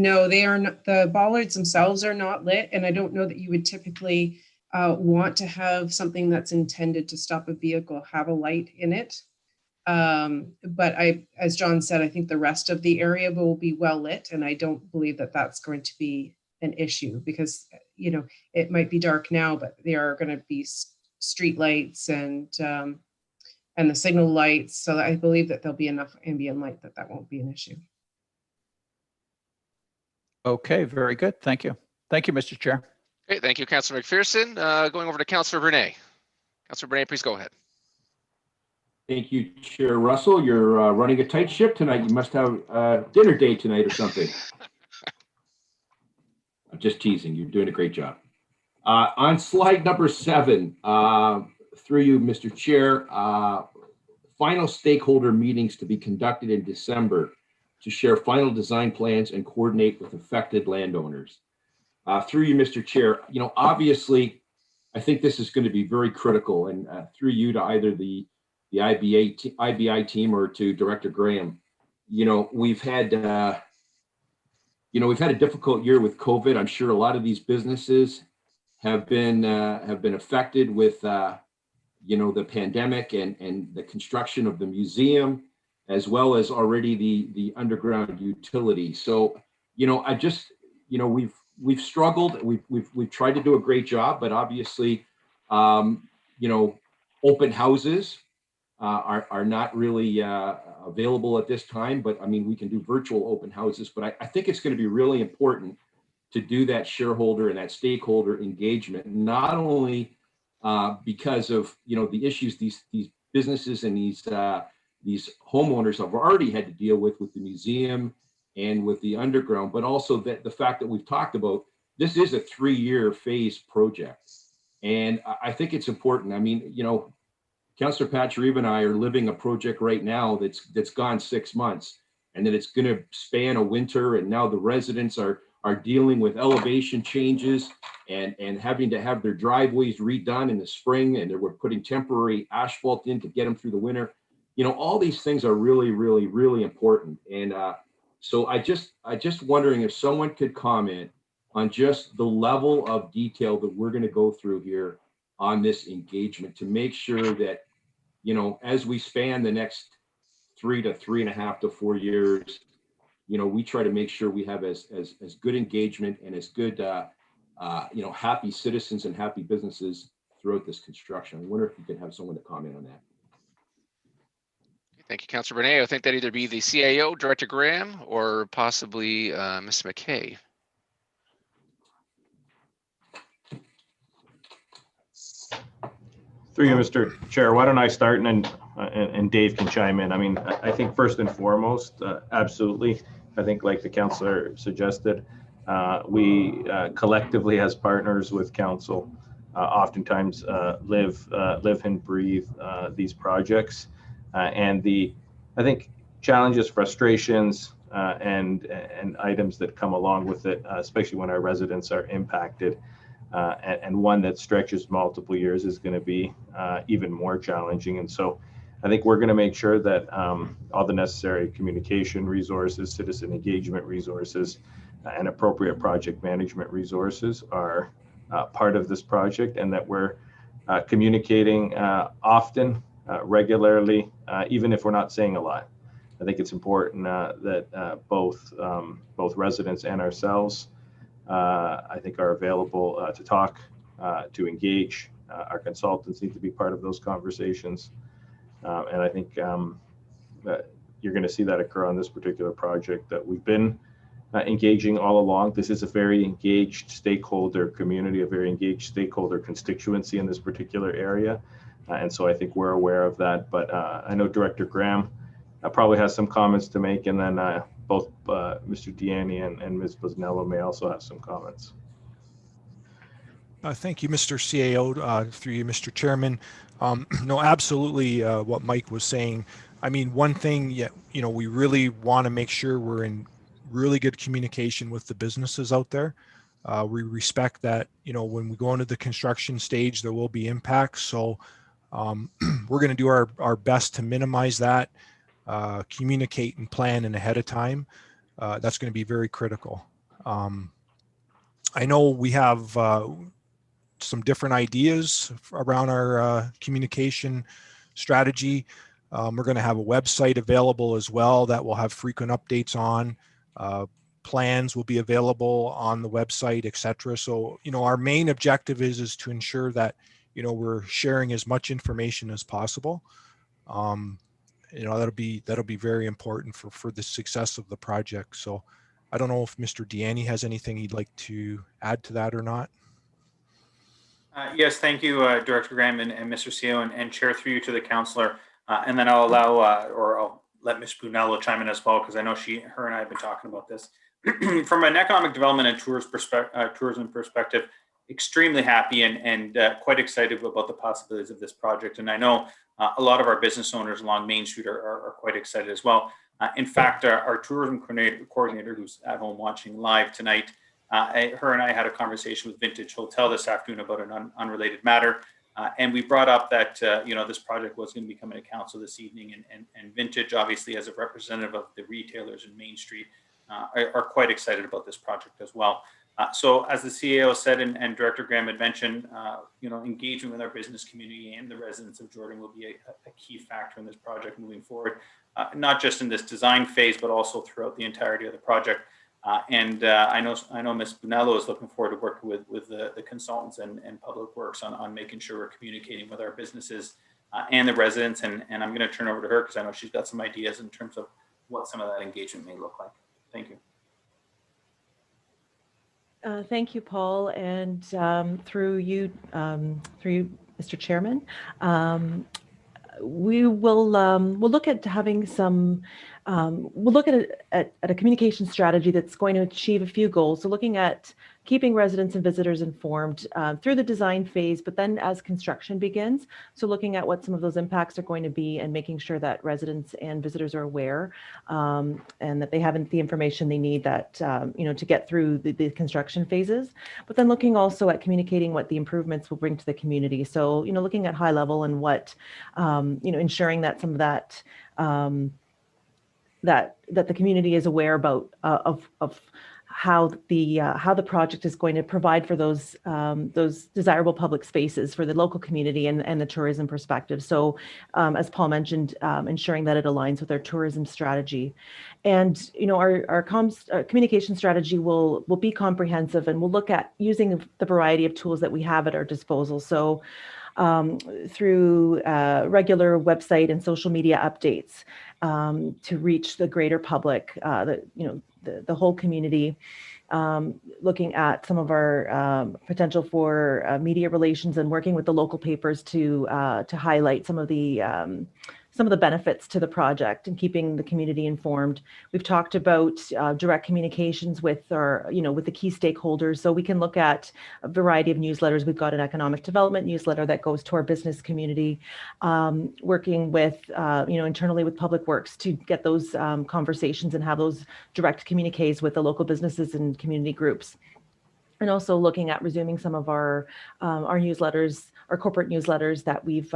No, they are not, the bollards themselves are not lit, and I don't know that you would typically want to have something that's intended to stop a vehicle have a light in it. But as John said, I think the rest of the area will be well lit, and I don't believe that that's going to be an issue, because, you know, it might be dark now, but there are going to be street lights and the signal lights. So I believe that there'll be enough ambient light that won't be an issue. Okay, very good. Thank you. Thank you, Mr. Chair. Okay, thank you, Councillor McPherson. Going over to Councillor Bernay. Councillor Bernay, please go ahead. Thank you, Chair Russell. You're running a tight ship tonight. You must have a dinner date tonight or something. I'm just teasing. You're doing a great job. On slide number 7, through you, Mr. Chair, final stakeholder meetings to be conducted in December to share final design plans and coordinate with affected landowners. Through you, Mr. Chair, you know, obviously, I think this is going to be very critical, and through you to either the IBI team or to Director Graham. You know, we've had a difficult year with COVID. I'm sure a lot of these businesses have been affected with you know, the pandemic and the construction of the museum, as well as already the underground utility. So, you know, we've struggled. We've tried to do a great job, but obviously, you know, open houses are not really available at this time. But I mean, we can do virtual open houses. But I think it's going to be really important to do that shareholder and that stakeholder engagement, not only because of, you know, the issues these businesses and these homeowners have already had to deal with the museum and with the underground, but also that the fact that we've talked about, this is a 3-year phase project. And I think it's important. I mean, you know, Councillor Patrieve and I are living a project right now that's gone 6 months, and then it's going to span a winter. And now the residents are dealing with elevation changes and having to have their driveways redone in the spring. And we're putting temporary asphalt in to get them through the winter. You know, all these things are really, really, really important. And so I just wondering if someone could comment on just the level of detail that we're going to go through here on this engagement to make sure that, you know, as we span the next 3 to 3.5 to 4 years, you know, we try to make sure we have as good engagement and as good, you know, happy citizens and happy businesses throughout this construction. I wonder if you could have someone to comment on that. Thank you, Councillor Bernay. I think that'd either be the CAO, Director Graham, or possibly Ms. McKay. Through you, Mr. Chair, why don't I start and Dave can chime in. I mean, I think first and foremost, absolutely. I think like the councillor suggested, we collectively as partners with council oftentimes live and breathe these projects. And I think challenges, frustrations, and items that come along with it, especially when our residents are impacted, and one that stretches multiple years is going to be even more challenging. And so I think we're going to make sure that all the necessary communication resources, citizen engagement resources, and appropriate project management resources are part of this project, and that we're communicating often, regularly, even if we're not saying a lot. I think it's important that both residents and ourselves, I think, are available to talk, to engage. Our consultants need to be part of those conversations. And I think that you're going to see that occur on this particular project, that we've been engaging all along. This is a very engaged stakeholder community, a very engaged stakeholder constituency in this particular area. And so I think we're aware of that, but I know Director Graham probably has some comments to make, and then both Mr. Deaney and Ms. Busnello may also have some comments. Thank you, Mr. CAO, through you, Mr. Chairman. No, absolutely what Mike was saying. I mean, one thing, you know, we really want to make sure we're in really good communication with the businesses out there. We respect that, you know, when we go into the construction stage, there will be impacts. So we're going to do our best to minimize that, communicate and plan in ahead of time. That's going to be very critical. I know we have some different ideas around our communication strategy. We're going to have a website available as well that will have frequent updates on. Plans will be available on the website, etc. So, you know, our main objective is to ensure that, you know, we're sharing as much information as possible. You know, that'll be very important for the success of the project. So I don't know if Mr. Deaney has anything he'd like to add to that or not. Yes, thank you, Director Graham and Mr. CEO, and Chair, through you to the councillor. And then I'll allow, or I'll let Ms. Bunello chime in as well, because I know her and I have been talking about this. From an economic development and tourism perspective, extremely happy and quite excited about the possibilities of this project. And I know a lot of our business owners along Main Street are quite excited as well. In fact, our tourism coordinator, who's at home watching live tonight, her and I had a conversation with Vintage Hotel this afternoon about an unrelated matter. And we brought up that, you know, this project was going to be coming to council this evening, and Vintage, obviously, as a representative of the retailers in Main Street, are quite excited about this project as well. So as the CEO said, and Director Graham had mentioned, you know, engagement with our business community and the residents of Jordan will be a key factor in this project moving forward, not just in this design phase, but also throughout the entirety of the project. And I know Ms. Bunello is looking forward to working with the consultants and Public Works on making sure we're communicating with our businesses and the residents. And I'm going to turn over to her because I know she's got some ideas in terms of what some of that engagement may look like. Thank you. Thank you, Paul, and through you, Mr. Chairman. We'll look at having some. We'll look at a communication strategy that's going to achieve a few goals. So looking at keeping residents and visitors informed through the design phase, but then as construction begins. So looking at what some of those impacts are going to be and making sure that residents and visitors are aware and that they have the information they need that, you know, to get through the construction phases. But then looking also at communicating what the improvements will bring to the community. So, you know, looking at high level and what, you know, ensuring that some of that, that the community is aware about of how the project is going to provide for those desirable public spaces for the local community and the tourism perspective. So as Paul mentioned, ensuring that it aligns with our tourism strategy. And, you know, our communication strategy will be comprehensive, and we'll look at using the variety of tools that we have at our disposal. So through regular website and social media updates to reach the greater public, the whole community, looking at some of our potential for media relations and working with the local papers to highlight some of the benefits to the project and keeping the community informed. We've talked about direct communications with with the key stakeholders. So we can look at a variety of newsletters. We've got an economic development newsletter that goes to our business community, working with, internally with Public Works to get those conversations and have those direct communiques with the local businesses and community groups. And also looking at resuming some of our newsletters, our corporate newsletters that we've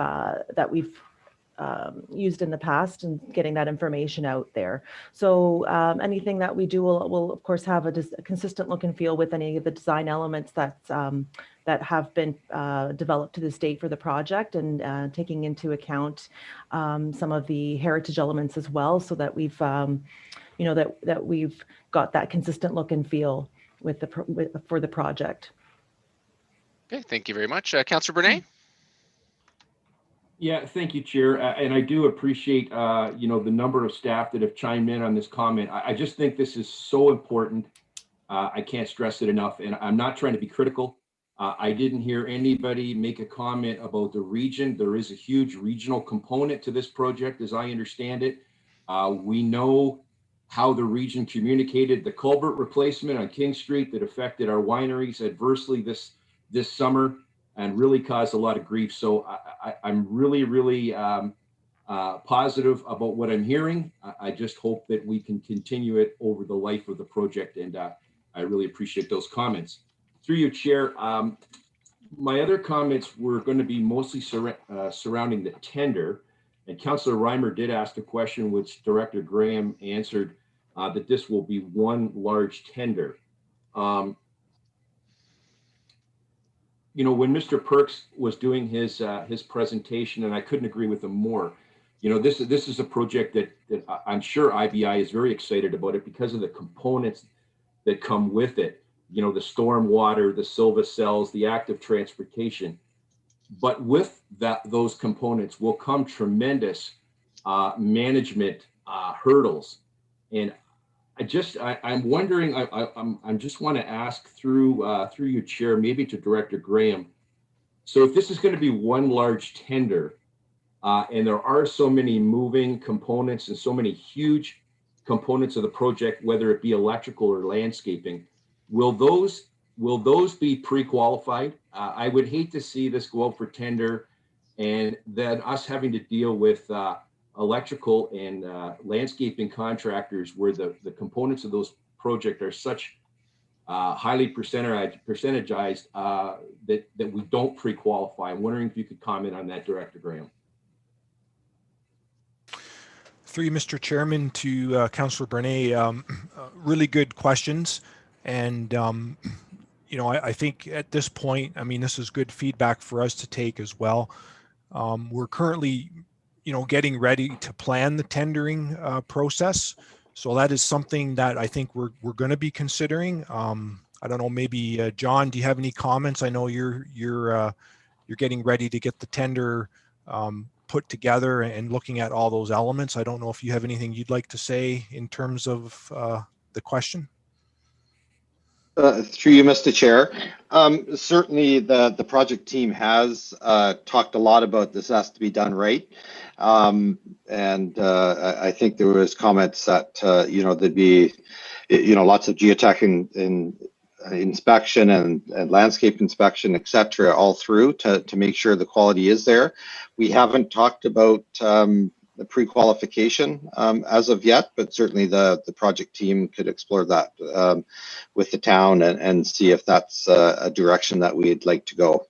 used in the past, and getting that information out there. So anything that we do will of course have a consistent look and feel with any of the design elements that have been developed to this date for the project, and taking into account some of the heritage elements as well, so that we've that we've got that consistent look and feel for the project. Okay, thank you very much. Councillor Bernay? Yeah, thank you, Chair. And I do appreciate, the number of staff that have chimed in on this comment. I just think this is so important. I can't stress it enough. And I'm not trying to be critical. I didn't hear anybody make a comment about the region. There is a huge regional component to this project, as I understand it. We know how the region communicated the culvert replacement on King Street that affected our wineries adversely this summer and really caused a lot of grief. So I'm really positive about what I'm hearing. I just hope that we can continue it over the life of the project, and I really appreciate those comments. Through you, Chair, my other comments were going to be mostly surrounding the tender. And Councillor Reimer did ask a question, which Director Graham answered, that this will be one large tender. You know, when Mr. Perks was doing his presentation, and I couldn't agree with him more, you know, this is a project that I'm sure IBI is very excited about it because of the components that come with it. You know, the storm water, the Silva cells, the active transportation. But with those components will come tremendous management hurdles. And I'm wondering, I just want to ask through your chair, maybe to Director Graham. So if this is going to be one large tender, and there are so many moving components and so many huge components of the project, whether it be electrical or landscaping, will those be pre-qualified? I would hate to see this go out for tender and then us having to deal with electrical and landscaping contractors where the components of those projects are such highly percentagized that we don't pre-qualify. I'm wondering if you could comment on that, Director Graham. Through you, Mr. Chairman, to Councillor Bernay, really good questions. And, you know, I think at this point, I mean, this is good feedback for us to take as well. We're currently, you know, getting ready to plan the tendering process. So that is something that I think we're going to be considering. I don't know, maybe John, do you have any comments? I know you're getting ready to get the tender put together and looking at all those elements. I don't know if you have anything you'd like to say in terms of the question. Through you, Mr. Chair. Certainly the project team has talked a lot about this has to be done right. And I think there was comments that, you know, there'd be, you know, lots of geotech and inspection and landscape inspection, et cetera, all through to make sure the quality is there. We haven't talked about the pre-qualification as of yet, but certainly the project team could explore that with the town and see if that's a direction that we'd like to go.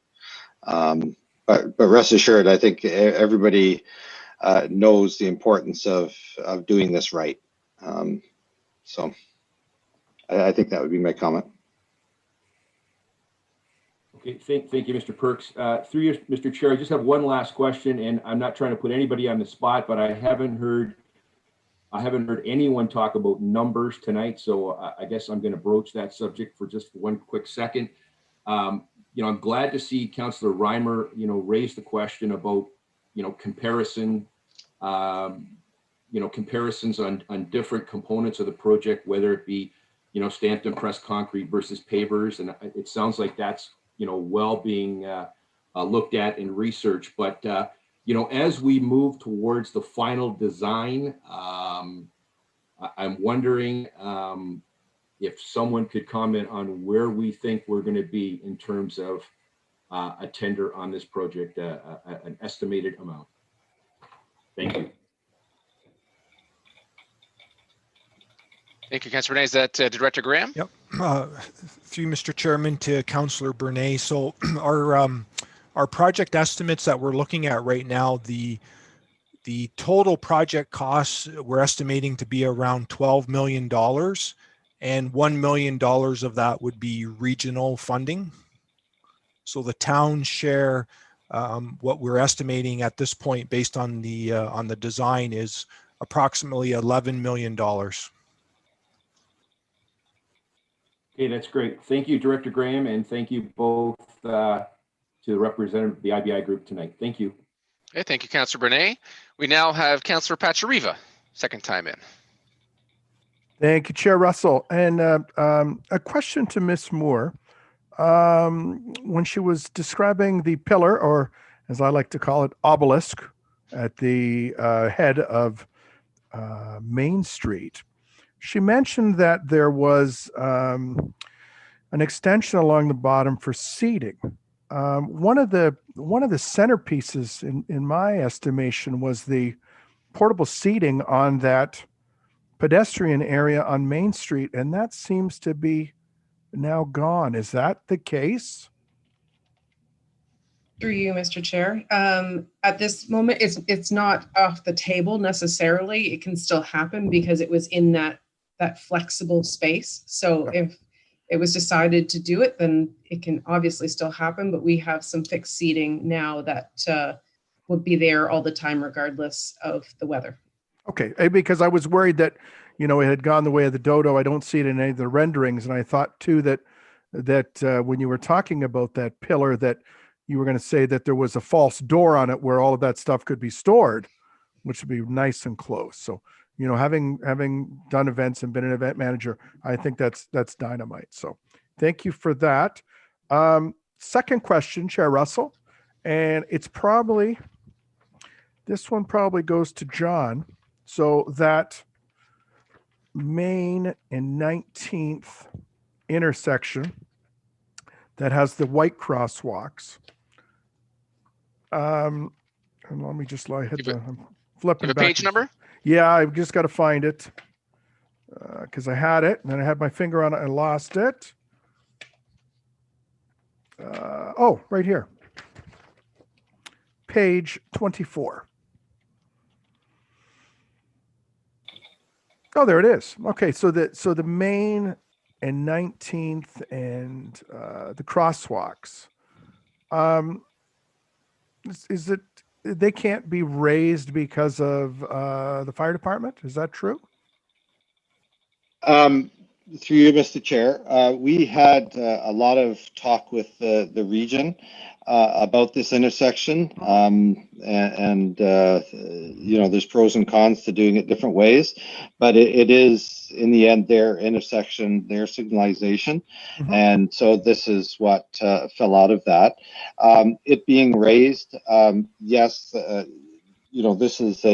But rest assured, I think everybody knows the importance of doing this right. So I think that would be my comment. Okay, thank you, Mr. Perks. Through you, Mr. Chair, I just have one last question, and I'm not trying to put anybody on the spot, but I haven't heard anyone talk about numbers tonight, so I guess I'm going to broach that subject for just one quick second. You know, I'm glad to see Councillor Reimer, you know, raise the question about, you know, comparisons on different components of the project, whether it be, you know, stamped and pressed concrete versus pavers, and it sounds like that's, you know, well being looked at in research. But, you know, as we move towards the final design, I'm wondering if someone could comment on where we think we're going to be in terms of a tender on this project, an estimated amount. Thank you. Thank you, Councillor Bernay. Is that Director Graham? Yep. Through Mr. Chairman to Councillor Bernay. So our project estimates that we're looking at right now, the total project costs we're estimating to be around $12 million, and $1 million of that would be regional funding. So the town share, what we're estimating at this point based on the design, is approximately $11 million. Okay, that's great. Thank you, Director Graham, and thank you both to the representative of the IBI group tonight. Thank you. Okay, thank you, Councillor Bernay. We now have Councillor Pachariva, second time in. Thank you, Chair Russell. And a question to Ms. Moore. when she was describing the pillar, or as I like to call it, obelisk, at the head of Main Street, she mentioned that there was an extension along the bottom for seating. One of the centerpieces, in my estimation, was the portable seating on that pedestrian area on Main Street, and that seems to be now gone. Is that the case? Through you, Mr. Chair. At this moment, it's not off the table necessarily. It can still happen because it was in that flexible space. So if it was decided to do it, then it can obviously still happen. But we have some fixed seating now that would be there all the time, regardless of the weather. Okay, because I was worried that, it had gone the way of the dodo. I don't see it in any of the renderings, and I thought too that when you were talking about that pillar, that you were going to say that there was a false door on it where all of that stuff could be stored, which would be nice and close. So, having done events and been an event manager, I think that's dynamite. So, thank you for that. Second question, Chair Russell, and this one probably goes to John. So that Main and 19th intersection that has the white crosswalks. And let me just I'm flipping back. Page number? Yeah, I've just got to find it because I had it and then I had my finger on it and lost it. Right here. Page 24. Oh, there it is. Okay, so the Main and 19th and the crosswalks. Is it they can't be raised because of the fire department? Is that true? Through you, Mr. Chair, we had a lot of talk with the region about this intersection, and there's pros and cons to doing it different ways, but it is in the end their intersection, their signalization, and so this is what fell out of that. It being raised, yes, this is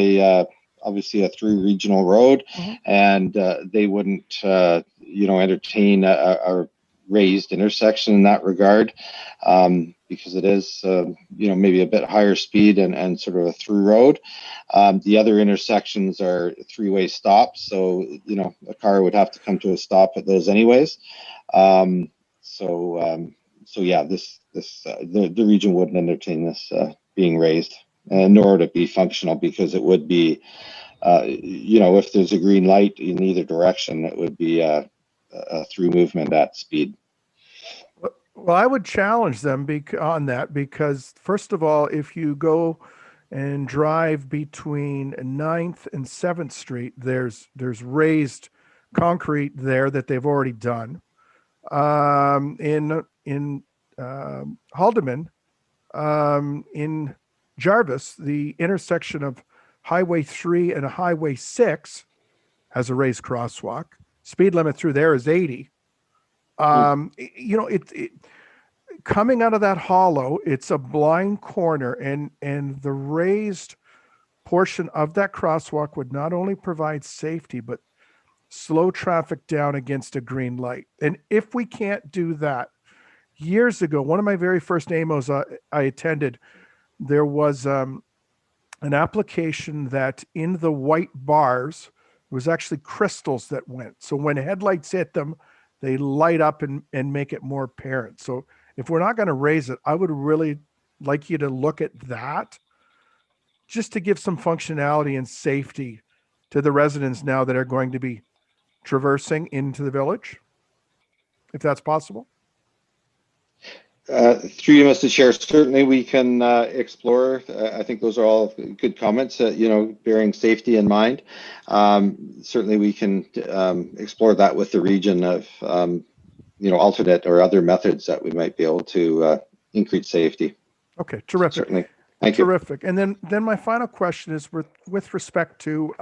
obviously a through regional road, and they wouldn't entertain a raised intersection in that regard, because it is maybe a bit higher speed and sort of a through road. The other intersections are three-way stops, so a car would have to come to a stop at those anyways. The region wouldn't entertain this being raised, nor would it be functional, because it would be if there's a green light in either direction, it would be a through movement at speed. Well, I would challenge them on that, because first of all, if you go and drive between 9th and 7th Street, there's raised concrete there that they've already done. In Haldeman, in Jarvis, the intersection of Highway 3 and Highway 6 has a raised crosswalk. Speed limit through there is 80. Coming out of that hollow, it's a blind corner, and the raised portion of that crosswalk would not only provide safety, but slow traffic down against a green light. And if we can't do that, years ago, one of my very first AMOs I attended, there was an application that in the white bars was actually crystals that went. So when headlights hit them, they light up and make it more apparent. So if we're not going to raise it, I would really like you to look at that, just to give some functionality and safety to the residents now that are going to be traversing into the village, if that's possible. Through you, Mr. Chair, certainly we can explore. I think those are all good comments, bearing safety in mind. Certainly we can explore that with the region of, alternate or other methods that we might be able to increase safety. Okay, terrific. Certainly. Thank you. Terrific. And then my final question is with respect to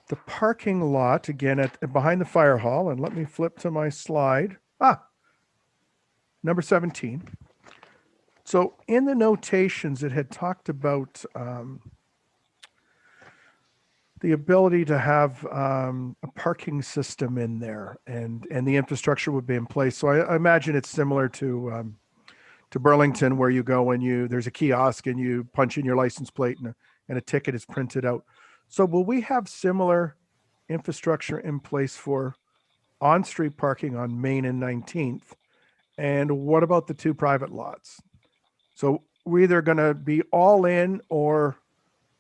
the parking lot, again, behind the fire hall. And let me flip to my slide. number 17. So in the notations, it had talked about the ability to have a parking system in there, and the infrastructure would be in place. So I imagine it's similar to Burlington, where you go and there's a kiosk and you punch in your license plate and a ticket is printed out. So will we have similar infrastructure in place for on-street parking on Main and 19th? And what about the 2 private lots? So we're either going to be all in, or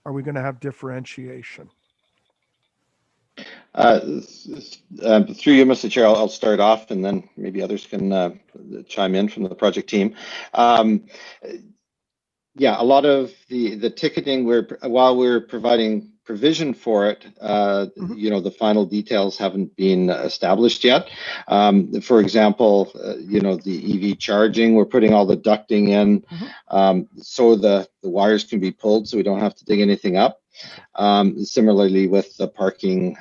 are we going to have differentiation? Through you, Mr. Chair, I'll start off, and then maybe others can chime in from the project team. Yeah, a lot of the ticketing, while we're providing provision for it, the final details haven't been established yet. For example, the EV charging, we're putting all the ducting in, so the wires can be pulled, so we don't have to dig anything up. Similarly with the parking,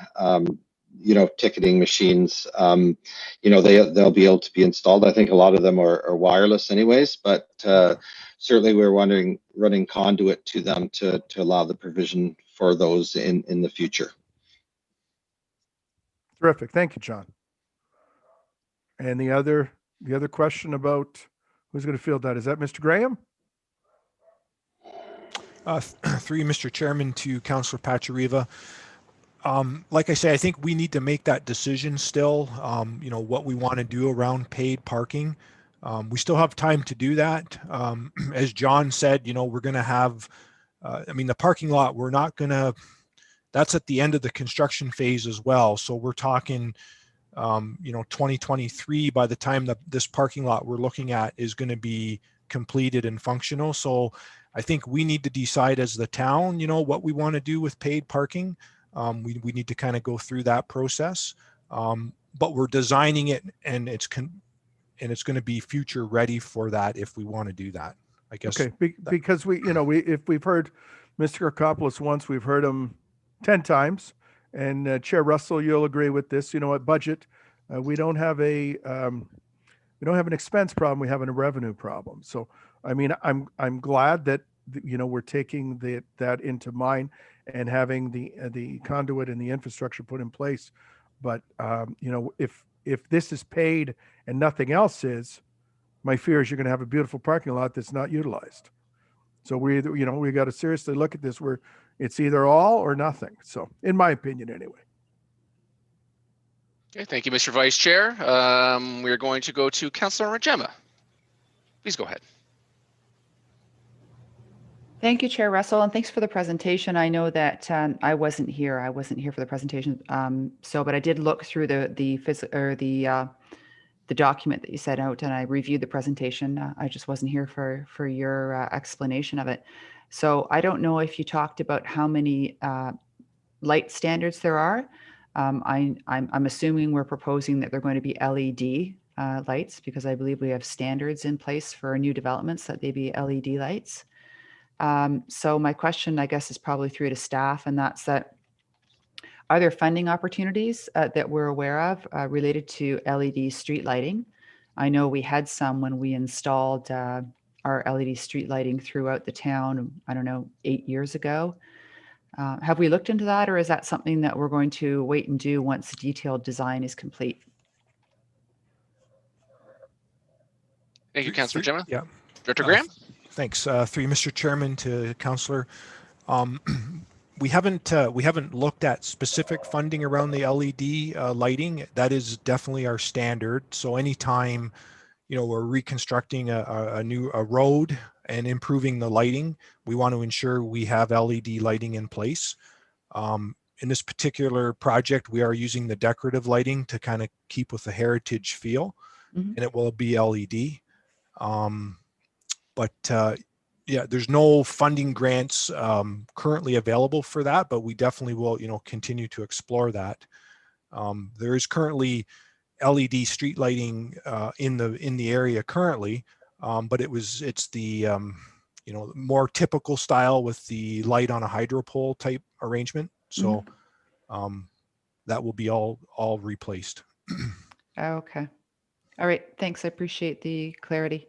ticketing machines, they'll be able to be installed. I think a lot of them are wireless anyways, but certainly we're running conduit to them to allow the provision for those in the future. Terrific. Thank you, John. And the other question about who's going to field that, is that Mr. Graham? Through Mr. Chairman to Councillor Pachariva. Like I say, I think we need to make that decision still, what we want to do around paid parking. We still have time to do that. As John said, we're going to have, the parking lot, we're not going to, that's at the end of the construction phase as well. So we're talking, 2023, by the time that this parking lot we're looking at is going to be completed and functional. So I think we need to decide as the town, what we want to do with paid parking. We need to kind of go through that process, but we're designing it, and it's going to be future ready for that if we want to do that, I guess. Okay, because if we've heard Mr. Karkopoulos once, we've heard him 10 times, and Chair Russell, you'll agree with this. At budget, we don't have an expense problem; we have a revenue problem. So, I'm glad that we're taking that into mind and having the conduit and the infrastructure put in place. But if this is paid and nothing else is, my fear is you're going to have a beautiful parking lot that's not utilized. So we got to seriously look at this, where it's either all or nothing. So, in my opinion, anyway. Okay, thank you, Mr. Vice Chair. We're going to go to Councillor Rajema. Please go ahead. Thank you, Chair Russell, and thanks for the presentation. I know that I wasn't here for the presentation, but I did look through the document that you sent out, and I reviewed the presentation. I just wasn't here for your explanation of it. So I don't know if you talked about how many light standards there are. I'm assuming we're proposing that they're going to be LED lights, because I believe we have standards in place for new developments that they be LED lights. So my question, I guess, is probably through to staff, and that's that, are there funding opportunities that we're aware of related to LED street lighting? I know we had some when we installed our LED street lighting throughout the town, 8 years ago. Have we looked into that, or is that something that we're going to wait and do once the detailed design is complete? Thank you, Councillor Gemma. Yeah. Director Graham? Thanks. Through Mr. Chairman to Councillor. We haven't looked at specific funding around the LED lighting. That is definitely our standard. So anytime, we're reconstructing a road and improving the lighting, we want to ensure we have LED lighting in place. In this particular project, we are using the decorative lighting to kind of keep with the heritage feel, and it will be LED. Yeah, there's no funding grants currently available for that, but we definitely will, continue to explore that. There is currently LED street lighting in the area currently, but it's the more typical style with the light on a hydro pole type arrangement. So that will be all replaced. Okay. All right, thanks. I appreciate the clarity.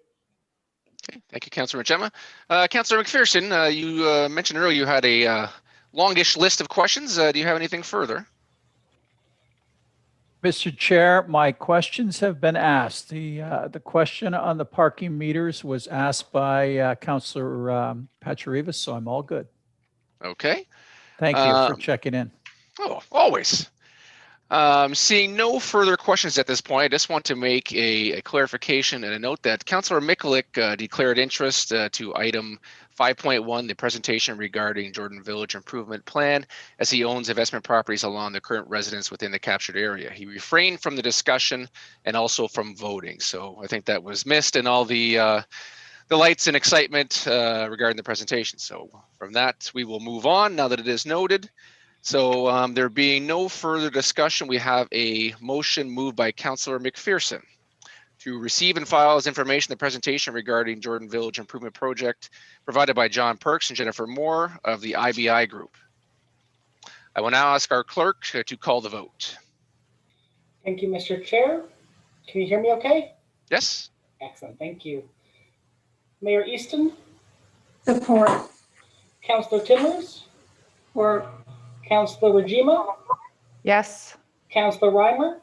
Okay, thank you, Councillor Gemma. Councillor McPherson, you mentioned earlier you had a longish list of questions. Do you have anything further? Mr. Chair, my questions have been asked. The question on the parking meters was asked by Councillor Pacharivas, so I'm all good. Okay. Thank you for checking in. Oh, always. Seeing no further questions at this point, I just want to make a clarification and a note that Councillor Mikulik declared interest to item 5.1, the presentation regarding Jordan Village Improvement Plan, as he owns investment properties along the current residence within the captured area. He refrained from the discussion and also from voting. So I think that was missed in all the lights and excitement regarding the presentation. So from that, we will move on now that it is noted. So there being no further discussion, we have a motion moved by Councillor McPherson to receive and file as information the presentation regarding Jordan Village Improvement Project provided by John Perks and Jennifer Moore of the IBI Group. I will now ask our clerk to call the vote. Thank you, Mr. Chair. Can you hear me okay? Yes. Excellent, thank you. Mayor Easton? Support. Councillor Timmers? Support. Councillor Regima? Yes. Councillor Reimer?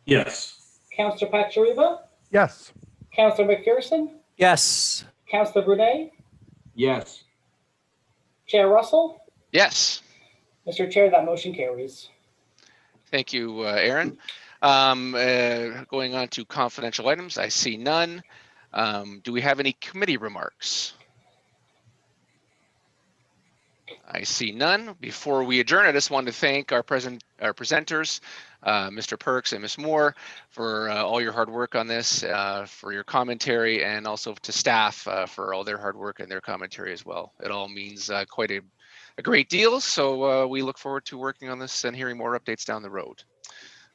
Yes. Councillor Pachariva? Yes. Councillor McPherson? Yes. Councillor Bernay? Yes. Chair Russell? Yes. Mr. Chair, that motion carries. Thank you, Aaron. Going on to confidential items, I see none. Do we have any committee remarks? I see none. Before we adjourn, I just want to thank our presenters, Mr. Perks and Ms. Moore, for all your hard work on this, for your commentary, and also to staff for all their hard work and their commentary as well. It all means quite a great deal. So we look forward to working on this and hearing more updates down the road.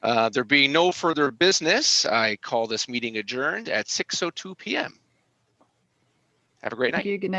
There being no further business, I call this meeting adjourned at 6:02 p.m. Have a great night. Thank you. Good night.